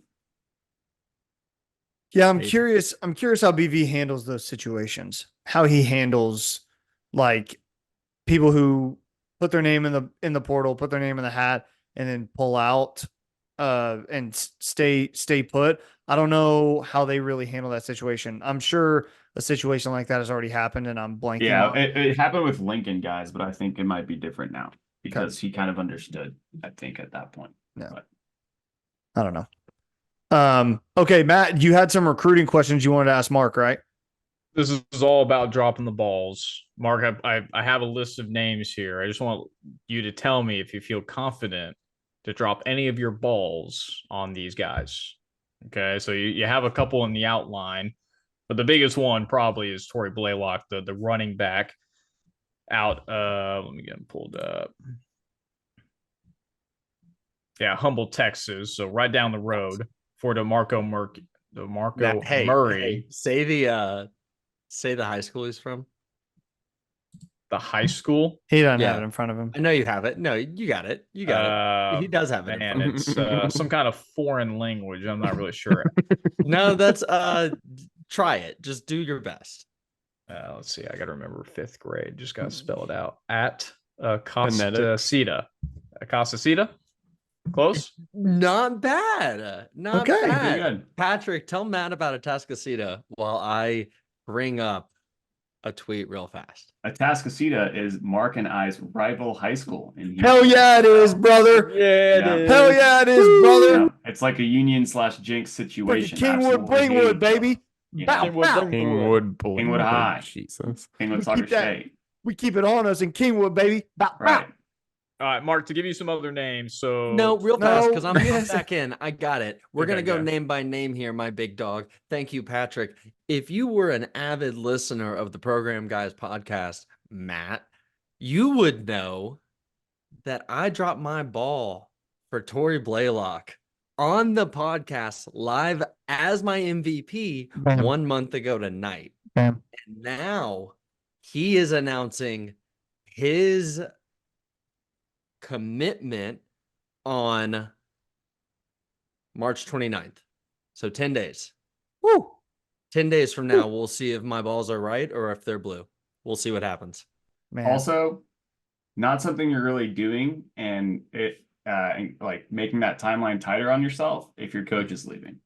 Yeah, I'm curious how BV handles those situations. How he handles like people who put their name in the portal, put their name in the hat, and then pull out and stay put. I don't know how they really handle that situation. I'm sure a situation like that has already happened, and I'm blanking. Yeah, on it happened with Lincoln guys, but I think it might be different now because he kind of understood, I think, at that point. No. But I don't know. Okay, Matt, you had some recruiting questions you wanted to ask Mark, right? This is all about dropping the balls. Mark, I have a list of names here. I just want you to tell me if you feel confident to drop any of your balls on these guys. Okay, so you have a couple in the outline, but the biggest one probably is Tory Blaylock, the running back out. Let me get him pulled up. Yeah, Humble, Texas. So right down the road for DeMarco Matt, Murray. Say the high school he's from. The high school. He doesn't Yeah. have it in front of him. I know you have it. No, you got it. You got it. He does have it. And it's some kind of foreign language. I'm not really sure. No, that's try it. Just do your best. Let's see. I got to remember 5th grade. Just got to spell it out. At Costacita. Costacita? Close? Not bad. Not Okay. pretty bad. good. Patrick, tell Matt about Atascocita while I bring up a tweet real fast. Atascocita is Mark and I's rival high school. Hell yeah, it is, brother. Yeah, Yeah. Hell yeah, it is, brother. Yeah, it's like a Union/Jinx situation. Kingwood, Absolutely Bringwood, hate. baby. Yeah. Bow, bow. Kingwood, Kingwood High. Jesus. Kingwood We Soccer keep that- State. We keep it on us in Kingwood, baby. Bow, bow. Right. All right, Mark, to give you some other names. So No, real fast, No. because I'm back in. I got it. We're Okay, gonna go go. name by name here, my big dog. Thank you, Patrick. If you were an avid listener of the Program Guys podcast, Matt, you would know that I dropped my ball for Tory Blaylock on the podcast live as my MVP Bam. 1 month ago tonight. Bam. And now he is announcing his commitment on March 29th. So 10 days. Woo. 10 days from now, we'll see if my balls are right or if they're blue. We'll see what happens. Man. Also, not something you're really doing, and it like making that timeline tighter on yourself if your coach is leaving.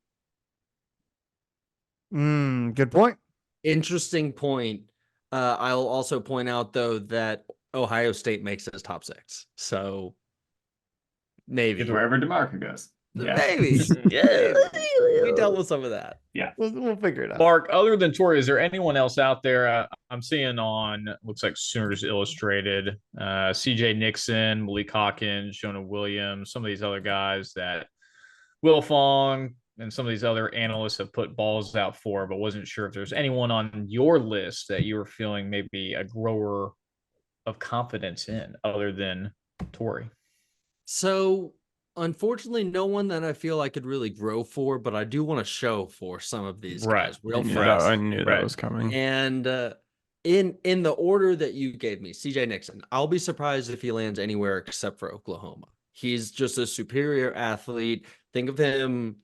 Good point. Interesting point. I'll also point out, though, that Ohio State makes his top 6. So maybe. Wherever Demarco goes. Yeah. Maybe. Yeah. We dealt with some of that. Yeah. We'll figure it out. Mark, other than Tori, is there anyone else out there? I'm seeing on, looks like Sooners Illustrated, CJ Nixon, Malik Hawkins, Jonah Williams, some of these other guys that Will Fong and some of these other analysts have put balls out for, but wasn't sure if there's anyone on your list that you were feeling maybe a grower of confidence in other than Tori. So, unfortunately, no one that I feel I could really grow for, but I do want to show for some of these guys real fast. I knew that was coming. And in the order that you gave me, CJ Nixon, I'll be surprised if he lands anywhere except for Oklahoma. He's just a superior athlete. Think of him.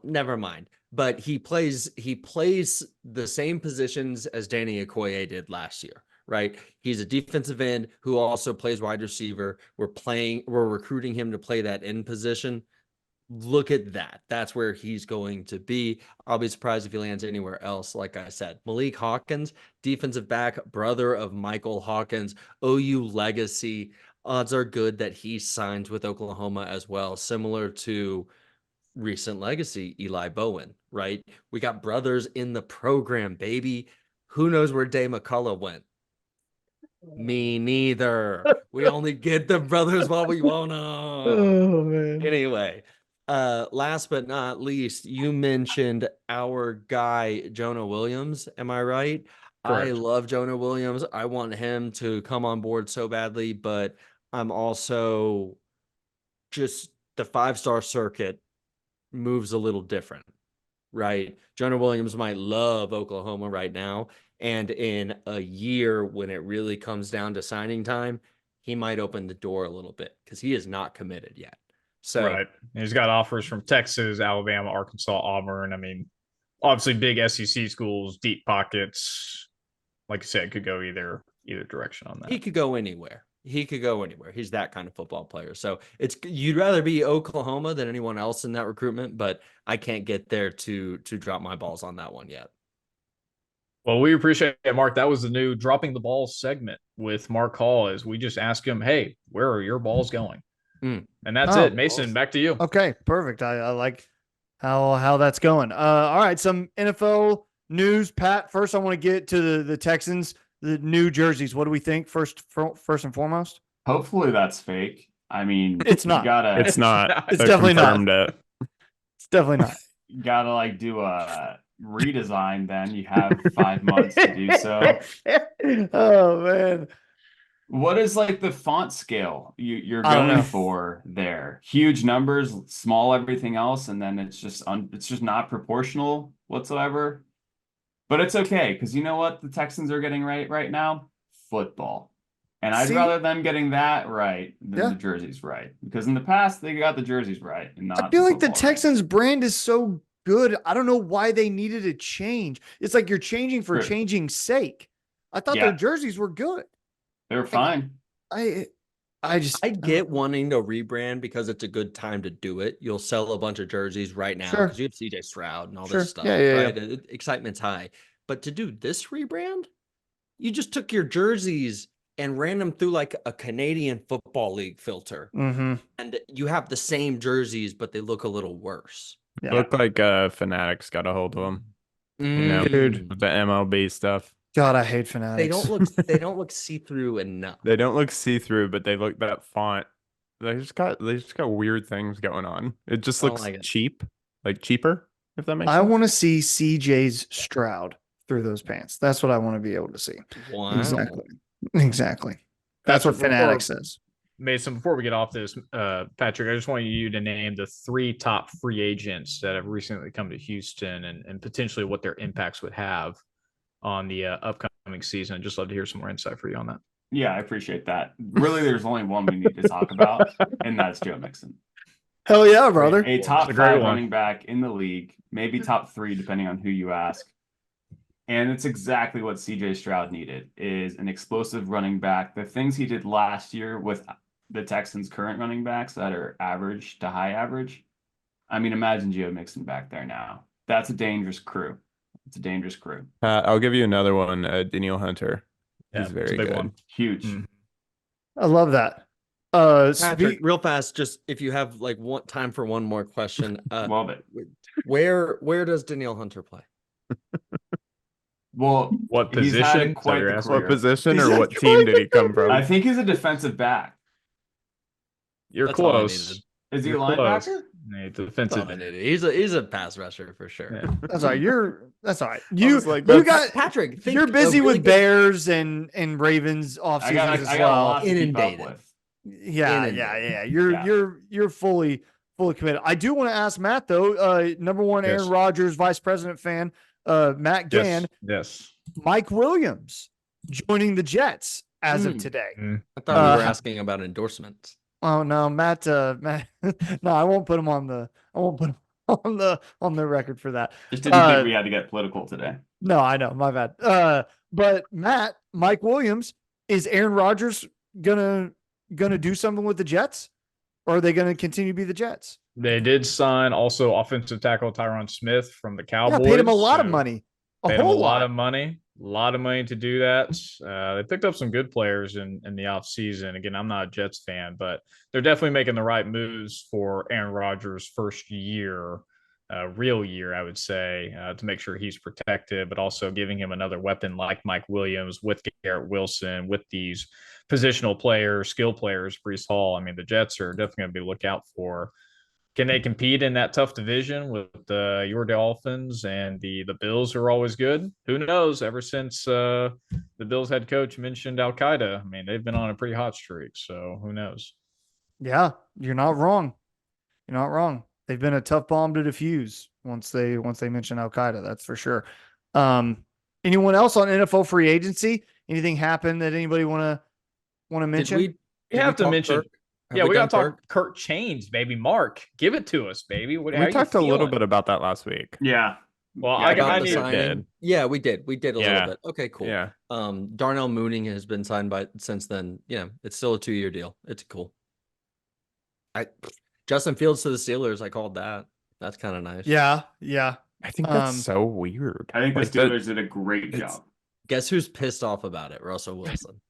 Never mind. But he plays the same positions as Danny Okoye did last year, right? He's a defensive end who also plays wide receiver. We're recruiting him to play that end position. Look at that. That's where he's going to be. I'll be surprised if he lands anywhere else. Like I said, Malik Hawkins, defensive back, brother of Michael Hawkins, OU legacy. Odds are good that he signs with Oklahoma as well, similar to recent legacy Eli Bowen, right? We got brothers in the program, baby. Who knows where Day McCullough went? Me neither. We only get the brothers while we want them. Oh, man. Anyway, last but not least, you mentioned our guy Jonah Williams. Am I right? Correct. I love Jonah Williams. I want him to come on board so badly, but I'm also just the 5-star circuit moves a little different, right? Jonah Williams might love Oklahoma right now, and in a year when it really comes down to signing time, he might open the door a little bit because he is not committed yet. So right, he's got offers from Texas, Alabama, Arkansas, Auburn. I mean, obviously big SEC schools, deep pockets. Like you said, could go either direction on that. He could go anywhere. He's that kind of football player. So you'd rather be Oklahoma than anyone else in that recruitment, but I can't get there to drop my balls on that one yet. Well, we appreciate it, Mark. That was the new Dropping the Balls segment with Mark Hall, as we just ask him, hey, where are your balls going? And that's it. Mason, back to you. Okay, perfect. I like how that's going. All right, some NFL news. Pat, first I want to get to the Texans. The new jerseys. What do we think? First and foremost. Hopefully that's fake. I mean, it's not. It's not. It's definitely not. It's definitely not. You gotta like do a redesign. Then you have 5 months to do so. Oh man. What is like the font scale you're going for there? Huge numbers, small everything else, and then it's just not proportional whatsoever. But it's okay, because you know what the Texans are getting right now? Football. And I'd rather them getting that right than the jerseys right. Because in the past, they got the jerseys right. And not I feel like the right. Texans brand is so good. I don't know why they needed a change. It's like you're changing for changing's sake. I thought their jerseys were good. They were fine. I get wanting to rebrand because it's a good time to do it. You'll sell a bunch of jerseys right now because you have CJ Stroud and all this stuff. Right? Excitement's high. But to do this rebrand, you just took your jerseys and ran them through like a Canadian Football League filter. Mm-hmm. And you have the same jerseys, but they look a little worse. Look like Fanatics got a hold of them. Dude. With the MLB stuff. God, I hate Fanatics. They don't look see-through enough. They don't look see-through, but they look that font. They just got weird things going on. It just looks cheap, like cheaper, if that makes sense. I want to see CJ's Stroud through those pants. That's what I want to be able to see. Wow. Exactly. That's what Fanatics says. Mason, before we get off this, Patrick, I just want you to name the 3 top free agents that have recently come to Houston and potentially what their impacts would have on the upcoming season. I'd just love to hear some more insight for you on that. Yeah, I appreciate that. Really, there's only one we need to talk about, and that's Joe Mixon. Hell yeah, brother. A top a great 5 one. running back in the league, maybe top 3, depending on who you ask. And it's exactly what CJ Stroud needed, is an explosive running back. The things he did last year with the Texans' current running backs that are average to high average. I mean, imagine Joe Mixon back there now. That's a dangerous crew. It's a dangerous crew. I'll give you another one. Daniel Hunter. Yeah, He's very it's a big good. one. Huge. Mm. I love that. Patrick, real fast, just if you have like time for one more question. Love it. Where does Danielle Hunter play? Well, What he's had position? quite the What career. position or what team did he come from? I think he's a defensive back. You're That's all I close. needed. Is he a You're close. linebacker? Yeah, That's all defensive. I needed. He's a pass rusher for sure. Yeah. That's all right. That's all right. You that's- got Patrick, think you're busy a really with good- Bears and Ravens off I seasons got, as I got a well. lot to keep up Inundated. with. Yeah. Yeah. You're fully committed. I do want to ask Matt though. Number one, Yes. Aaron Rodgers, vice president fan. Matt Gann, Yes. Mike Williams joining the Jets as of today. I thought we were asking about endorsements. Oh no, Matt. No, I won't put him on the. I won't put him on the record for that. Just didn't think we had to get political today. No, I know, my bad. But Matt, Mike Williams, is Aaron Rodgers gonna do something with the Jets, or are they gonna continue to be the Jets? They did sign also offensive tackle Tyron Smith from the Cowboys. Yeah, paid him a lot of so money, paid him a whole lot lot. of money. A lot of money to do that. They picked up some good players in the offseason. Again, I'm not a Jets fan, but they're definitely making the right moves for Aaron Rodgers' first year, real year, I would say, to make sure he's protected, but also giving him another weapon like Mike Williams with Garrett Wilson, with these positional players, skill players, Brees Hall. I mean, the Jets are definitely going to be lookout for. Can they compete in that tough division with your Dolphins and the Bills are always good? Who knows? Ever since the Bills head coach mentioned Al Qaeda, I mean, they've been on a pretty hot streak. So who knows? Yeah, you're not wrong. You're not wrong. They've been a tough bomb to defuse once they mention Al Qaeda. That's for sure. Anyone else on NFL free agency? Anything happen that anybody want to mention? We have to mention. Kirk? Have Yeah, we got to done talk Kurt Chains, baby. Mark, give it to us, baby. How We you talked a little feeling? bit about that last week. Yeah. Well, Yeah, I about the need signing? Yeah, we did. We did a Yeah. little bit. Okay, cool. Yeah. Darnell Mooney has been signed since then. Yeah, it's still a 2-year deal. It's cool. Justin Fields to the Steelers. I called that. That's kind of nice. Yeah. I think that's so weird. I think the Like, that- Steelers did a great it's- job. Guess who's pissed off about it? Russell Wilson.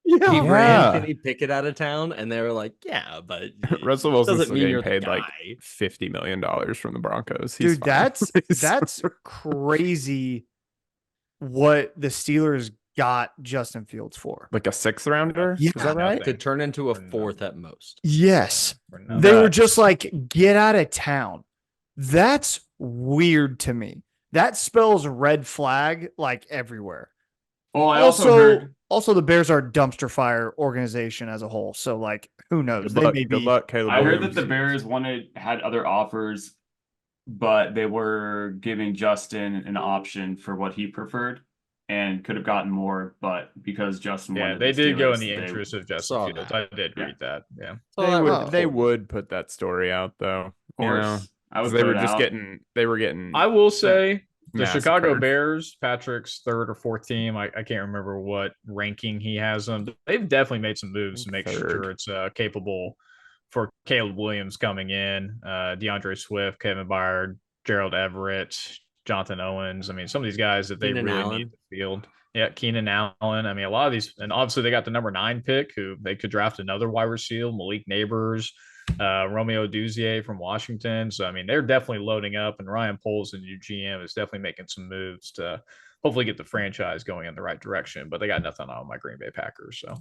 Yeah. He Yeah. ran Kenny Pickett out of town, and they were like, "Yeah, but Russell Wilson's doesn't still mean getting you're the paid like guy." $50 million from the Broncos. He's Dude, fine. that's crazy what the Steelers got Justin Fields for. like a 6th rounder. Yeah. Is that right? Could turn into a For 4th at most. Yes. For They were nuts. just like, get out of town. That's weird to me. That spells red flag like everywhere. Oh, I also heard Also, the Bears are a dumpster fire organization as a whole. So, like, who knows? Good luck, may good be- luck, Caleb. I heard that Williams. the Bears had other offers, but they were giving Justin an option for what he preferred and could have gotten more, but because Justin Yeah, wanted they the did go Steelers, in the they- interest of Saw Justin Fields. that. I did Yeah. read that. Yeah. So They that would, was they cool. would put that story out though. Of course. I 'Cause would they were put it just out. getting. They were getting. I will say the Chicago massacred. Bears, Patrick's 3rd or 4th team. I can't remember what ranking he has them. They've definitely made some moves to make Third. sure it's capable for Caleb Williams coming in, DeAndre Swift, Kevin Byard, Gerald Everett, Jonathan Owens. I mean, some of these guys that they Keenan really Allen. need the field. Yeah, Keenan Allen. I mean, a lot of these, and obviously they got the number 9 pick, who they could draft another wide receiver, Malik Neighbors, Romeo Duzier from Washington. So I mean, they're definitely loading up, and Ryan Poles, the new GM, is definitely making some moves to hopefully get the franchise going in the right direction. But they got nothing on my Green Bay Packers. So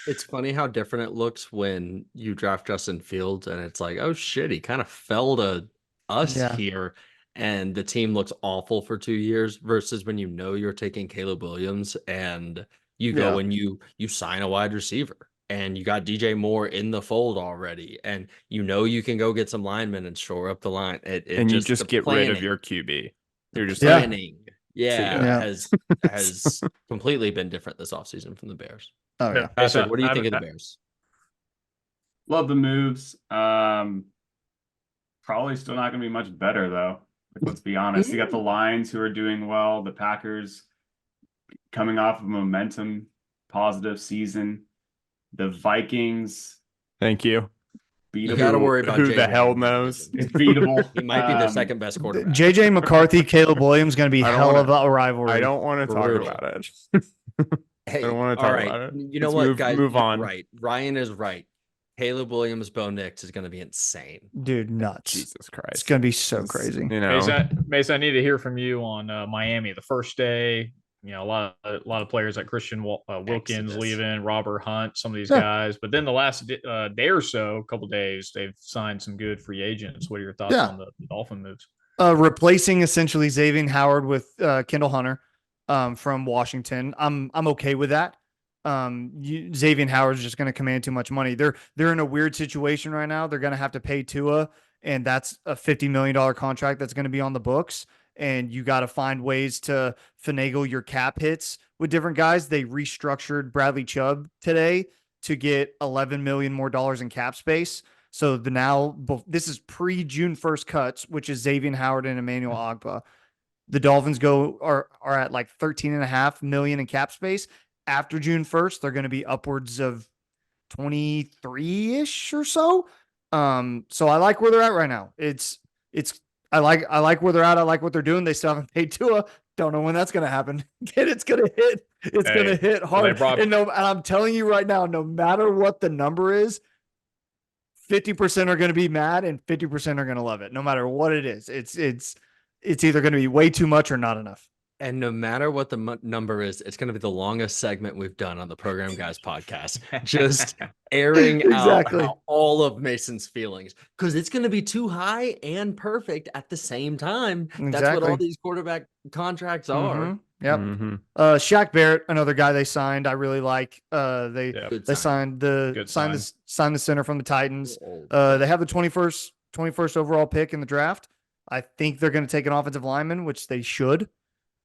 It's funny how different it looks when you draft Justin Fields, and it's like, oh shit, he kind of fell to us Yeah. here, and the team looks awful for 2 years. Versus when you know you're taking Caleb Williams, and you go Yeah. and you sign a wide receiver. and you got DJ Moore in the fold already, and you can go get some linemen and shore up the line. And you just the get rid of planning- your QB. You're the just like, planning, See ya. Yeah. has completely been different this offseason from the Bears. Oh yeah. Patrick, what do you think of the Bears? Love the moves. Probably still not going to be much better though. Let's be honest. You got the Lions who are doing well. The Packers coming off of a momentum, positive season. The Vikings thank you. You beatable. got to worry about Who the Jalen hell in that knows? division. It's beatable. He might be their second best quarterback. JJ McCarthy, Caleb Williams going to be I don't hell wanna- of a rivalry. I don't want to talk Brutal. about it. Hey, don't wanna all talk right. about it. You know Let's what, move- guys? move You're on. Right. Ryan is right. Caleb Williams, Bo Nix is going to be insane. Dude, nuts. Jesus Christ. It's going to be so It's, crazy. You know, Mason, I need to hear from you on Miami. The first day, a lot of players like Christian Wilkins Exodus. leaving, Robert Hunt, some of these Yeah. guys. But then the last day or so, a couple days, they've signed some good free agents. What are your thoughts Yeah. on the Dolphin moves? Replacing essentially Xavier Howard with Kendall Hunter from Washington. I'm okay with that. Xavier Howard's just going to command too much money. They're in a weird situation right now. They're going to have to pay Tua, and that's a $50 million contract that's going to be on the books. And you got to find ways to finagle your cap hits with different guys. They restructured Bradley Chubb today to get $11 million more in cap space. So this is pre-June 1st cuts, which is Xavier Howard and Emmanuel Ogbah. The Dolphins are at like 13.5 million in cap space. After June 1st, they're going to be upwards of 23-ish or so. So I like where they're at right now. I like where they're at. I like what they're doing. They still haven't paid Tua. Don't know when that's going to happen. It's going to hit. It's going to hit hard. And I'm telling you right now, no matter what the number is, 50% are going to be mad and 50% are going to love it. No matter what it is, it's either going to be way too much or not enough. And no matter what the number is, it's going to be the longest segment we've done on the Program Guys podcast. Just airing Exactly. out all of Mason's feelings because it's going to be too high and perfect at the same time. That's what Exactly. all these quarterback contracts are. Mhm. Yep. mhm. Shaq Barrett, another guy they signed. I really like. They Good they sign. signed the center from the Titans. They have the 21st overall pick in the draft. I think they're going to take an offensive lineman, which they should.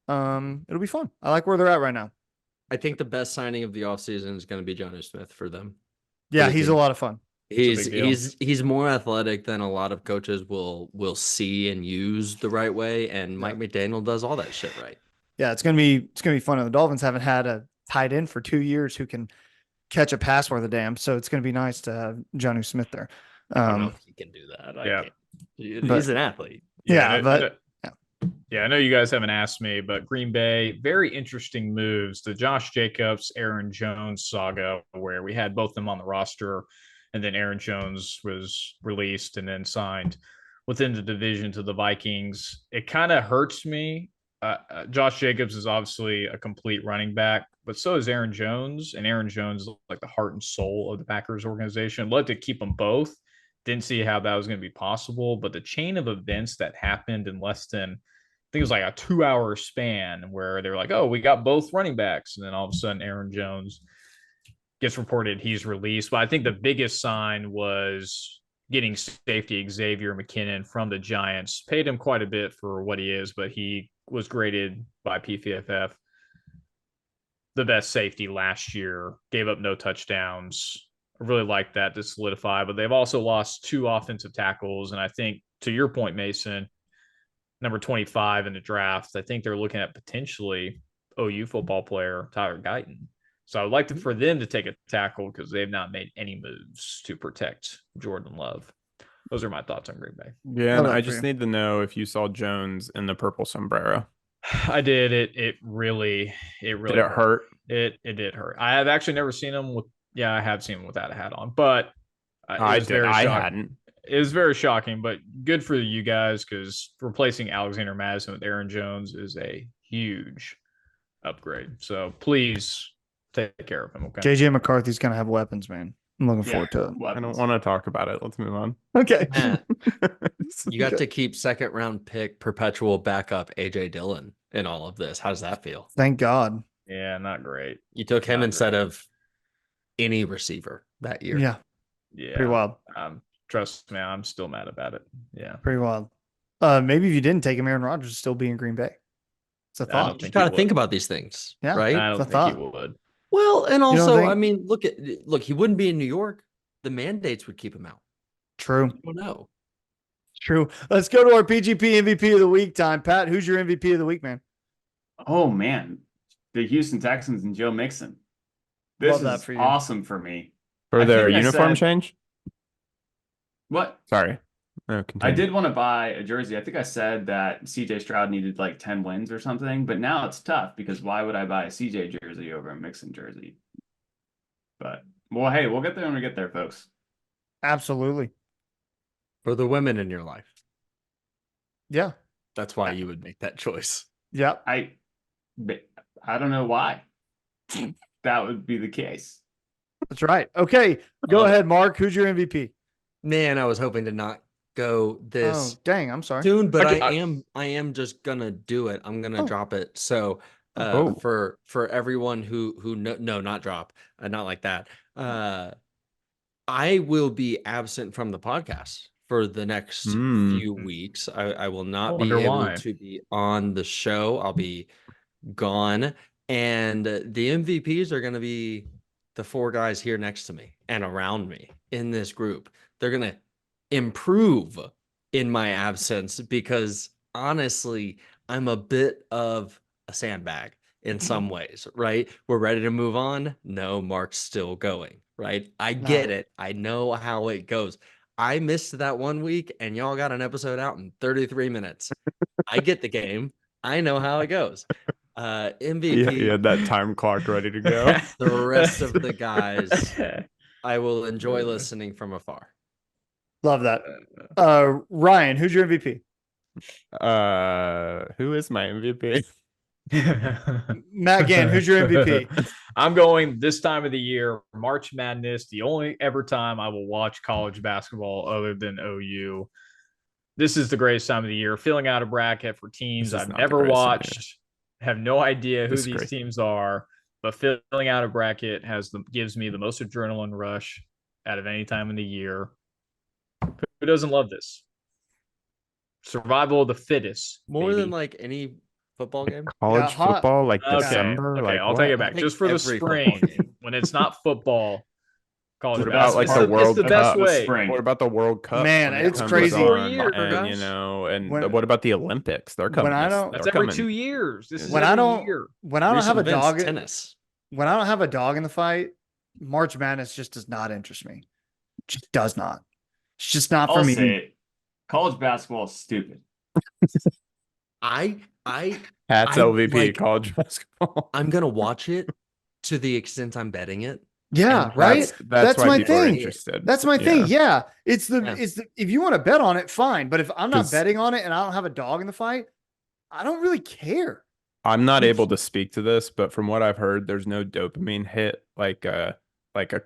It'll be fun. I like where they're at right now. I think the best signing of the offseason is going to be Jonnu Smith for them. Yeah, Really he's good. a lot of fun. He's big deal. he's more athletic than a lot of coaches will see and use the right way, and Mike McDaniel does all that shit right. Yeah, it's gonna be fun. And the Dolphins haven't had a tight end for 2 years who can catch a pass worth a damn. So it's gonna be nice to have Jonnu Smith there. I don't know if he can do that. Yeah. He's an athlete. I know you guys haven't asked me, but Green Bay, very interesting moves. The Josh Jacobs, Aaron Jones saga, where we had both of them on the roster, and then Aaron Jones was released and then signed within the division to the Vikings. It kind of hurts me. Josh Jacobs is obviously a complete running back, but so is Aaron Jones. And Aaron Jones is like the heart and soul of the Packers organization. I'd love to keep them both. Didn't see how that was going to be possible, but the chain of events that happened in less than, I think it was like a 2-hour span where they were like, oh, we got both running backs. And then all of a sudden, Aaron Jones gets reported he's released. But I think the biggest sign was getting safety Xavier McKinnon from the Giants. Paid him quite a bit for what he is, but he was graded by PFF the best safety last year, gave up no touchdowns. I really like that to solidify, but they've also lost 2 offensive tackles. And I think, to your point, Mason, number 25 in the draft, I think they're looking at potentially OU football player Tyler Guyton. So I would like for them to take a tackle because they have not made any moves to protect Jordan Love. Those are my thoughts on Green Bay. Yeah, and love I it for just you. need to know if you saw Jones in the purple sombrero. I did. It really Did it hurt? It did hurt. I have actually never seen him with. Yeah, I have seen him without a hat on, but I did. I hadn't. It was very shocking, but good for you guys because replacing Alexander Madison with Aaron Jones is a huge upgrade. So please take care of him. Okay. JJ McCarthy's gonna have weapons, man. I'm looking forward to it. I don't want to talk about it. Let's move on. Okay. Matt, you got to keep second round pick perpetual backup AJ Dillon in all of this. How does that feel? Thank God. Yeah, not great. You took him Not instead of any receiver that year. Yeah, Yeah. pretty wild. Trust me, I'm still mad about it. Yeah. Pretty wild. Maybe if you didn't take him, Aaron Rodgers would still be in Green Bay. It's a I thought. don't You think got to he think would. about these things, Yeah. right? I It's a don't think he thought. would. Well, and don't also, think? I mean, look, he wouldn't be in New York. The mandates would keep him out. True. You don't know. True. Let's go to our PGP MVP of the week time. Pat, who's your MVP of the week, man? Oh man, the Houston Texans and Joe Mixon. This Love that is for you. awesome for me. For I their think I uniform said- change? What? Sorry. No, I continue. did want to buy a jersey. I think I said that CJ Stroud needed like 10 wins or something, but now it's tough because why would I buy a CJ jersey over a Mixon jersey? But well, hey, we'll get there when we get there, folks. Absolutely. For the women in your life. Yeah. That's why you would make that choice. Yep. I don't know why that would be the case. That's right. Okay. Go ahead, Mark. Who's your MVP? Man, I was hoping to not go this Oh, dang. I'm sorry. soon, but Okay, I am just gonna do it. I'm gonna Oh. drop it. So Oh. for everyone who no, not drop, not like that. I will be absent from the podcast for the next few weeks. I will not be Wonder able why. to be on the show. I'll be gone, and the MVPs are going to be the four guys here next to me and around me in this group. They're going to improve in my absence because honestly, I'm a bit of a sandbag in some ways, right? We're ready to move on. No, Mark's still going, right? I get No. it. I know how it goes. I missed that 1 week and y'all got an episode out in 33 minutes. I get the game. I know how it goes. MVP. Yeah, you had that time clock ready to go. The rest of the guys, I will enjoy listening from afar. Love that. Ryan, who's your MVP? Who is my MVP? Matt Gann, who's your MVP? I'm going this time of the year, March Madness, the only ever time I will watch college basketball other than OU. This is the greatest time of the year. Filling out a bracket for teams This is I've not the never greatest time of the watched, have no idea who This is these great. teams are, but filling out a bracket gives me the most adrenaline rush out of any time of the year. Who doesn't love this? Survival of the fittest. More than baby. like any football game. College hot. football, like Okay, December? okay, like I'll what? take it I back. think Just for the every football spring, game. when it's not football, college What about like basketball. the It's World the best Cup? way. Spring. What about the World Cup? Man, when it it's comes crazy. For on? years, And guys. and When- what about the Olympics? They're coming. I don't- That's they're every coming. 2 years. This is When every I don't year. when I don't Recent have a events, dog tennis. when I don't have a dog in the fight, March Madness just does not interest me. Just does not. It's just not for I'll me. say it. College basketball is stupid. I Pat's I LVP like- college basketball. I'm gonna watch it to the extent I'm betting it. Yeah, And right. That's That's why my people are thing. interested. That's my thing. Yeah. It's the Yeah. if you want to bet on it, fine. But if I'm not 'Cause- betting on it and I don't have a dog in the fight, I don't really care. I'm not able to speak to this, but from what I've heard, there's no dopamine hit like a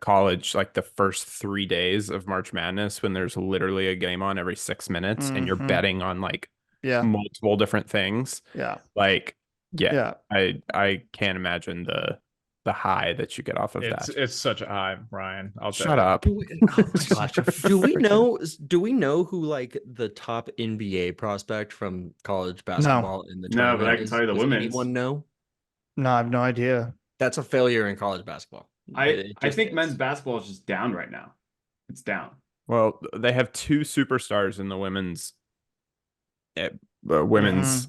college, like the first 3 days of March Madness when there's literally a game on every 6 minutes and you're Mhm. betting on like Yeah. multiple different things. Yeah. Like, yeah, Yeah. I can't imagine the high that you get off of that. It's such a high, Ryan. I'll tell Shut you. up. Oh my gosh. Do we know who like the top NBA prospect from college basketball in the No, tournament but I can is? tell you the Does women's. anyone know? No, I have no idea. That's a failure in college basketball. I just think is. men's basketball is just down right now. It's down. Well, they have two superstars in the women's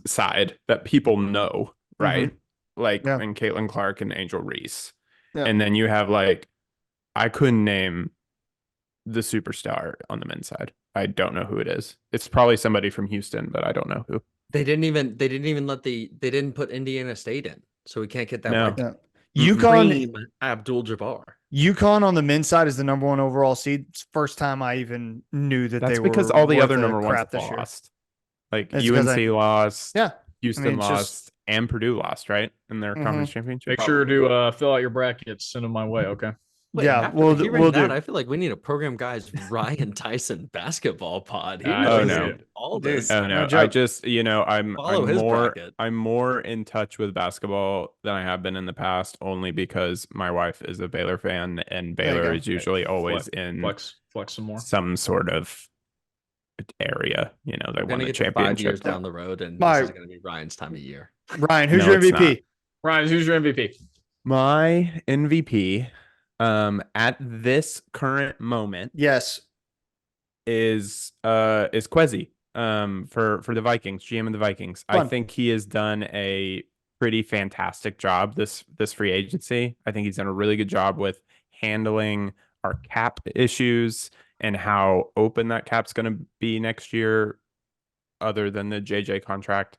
side that people know, right? Like Yeah. and Caitlin Clark and Angel Reese. Yeah. And then you have like I couldn't name the superstar on the men's side. I don't know who it is. It's probably somebody from Houston, but I don't know who. They didn't even they didn't put Indiana State in, so we can't get that No. right. Yeah. UConn Kareem Abdul-Jabbar. UConn on the men's side is the number one overall seed. It's the first time I even knew that That's they were because all the worth other the number ones crap this year. lost. Like It's UNC because lost, Yeah. Houston it's lost, just- and Purdue lost, right? In their conference championship. Make sure to fill out your brackets. Send them my way, okay? Wait, Yeah, after we'll hearing that, do. I feel like we need a program guys Ryan Tyson basketball pod. He I knows agree. all Dude. this. Oh No no, joke. I just I'm Follow his bracket. I'm more in touch with basketball than I have been in the past, only because my wife is a Baylor fan, and There you Baylor go. is usually always in flex some more. some sort of area. They We're won gonna the get to 5 years championship. down the road, and My- this is gonna be Ryan's time of year. Ryan, who's No, your it's MVP? not. Ryan, who's your MVP? My MVP, at this current moment Yes. is Kwesi, for the Vikings, GM of the Vikings. I Fun. think he has done a pretty fantastic job this free agency. I think he's done a really good job with handling our cap issues and how open that cap's going to be next year, other than the JJ contract.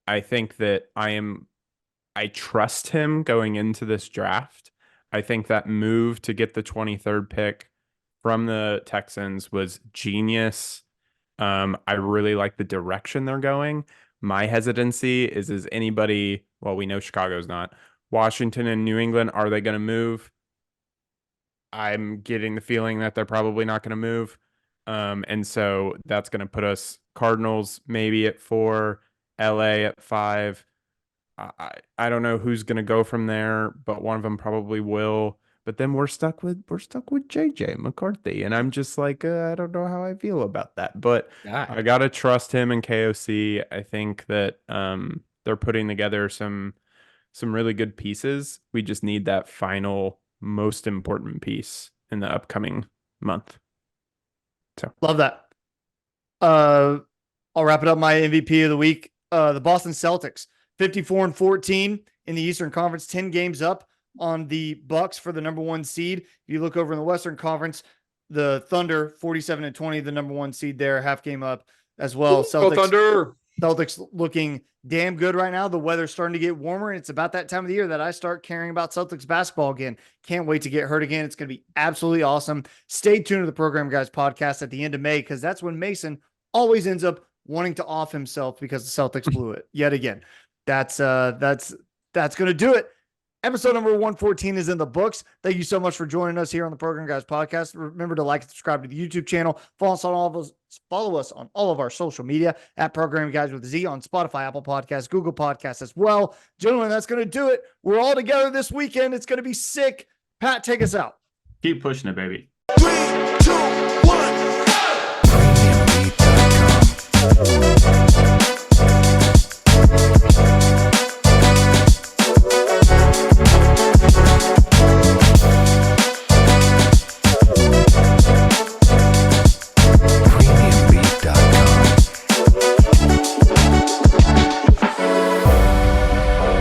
I think that I trust him going into this draft. I think that move to get the 23rd pick from the Texans was genius. I really like the direction they're going. My hesitancy is anybody, well, we know Chicago's not. Washington and New England, are they going to move? I'm getting the feeling that they're probably not going to move. And so that's going to put us Cardinals maybe at 4, LA at 5. I don't know who's going to go from there, but one of them probably will. But then we're stuck with JJ McCarthy, and I'm just like, I don't know how I feel about that. But I gotta trust him and KOC. I think that they're putting together some really good pieces. We just need that final most important piece in the upcoming month. So Love that. I'll wrap it up. My MVP of the week, the Boston Celtics, 54-14 in the Eastern Conference, 10 games up on the Bucks for the number 1 seed. If you look over in the Western Conference, the Thunder 47-20, the number 1 seed there, half game up as well. Celtics looking damn good right now. The weather's starting to get warmer, and it's about that time of the year that I start caring about Celtics basketball again. Can't wait to get hurt again. It's going to be absolutely awesome. Stay tuned to the Program Guys podcast at the end of May, because that's when Mason always ends up wanting to off himself because the Celtics blew it yet again. That's going to do it. Episode number 114 is in the books. Thank you so much for joining us here on the Program Guys podcast. Remember to like and subscribe to the YouTube channel. Follow us on all of our social media at Program Guys with a Z on Spotify, Apple Podcasts, Google Podcasts as well. Gentlemen, that's going to do it. We're all together this weekend. It's going to be sick. Pat, take us out. Keep pushing it, baby.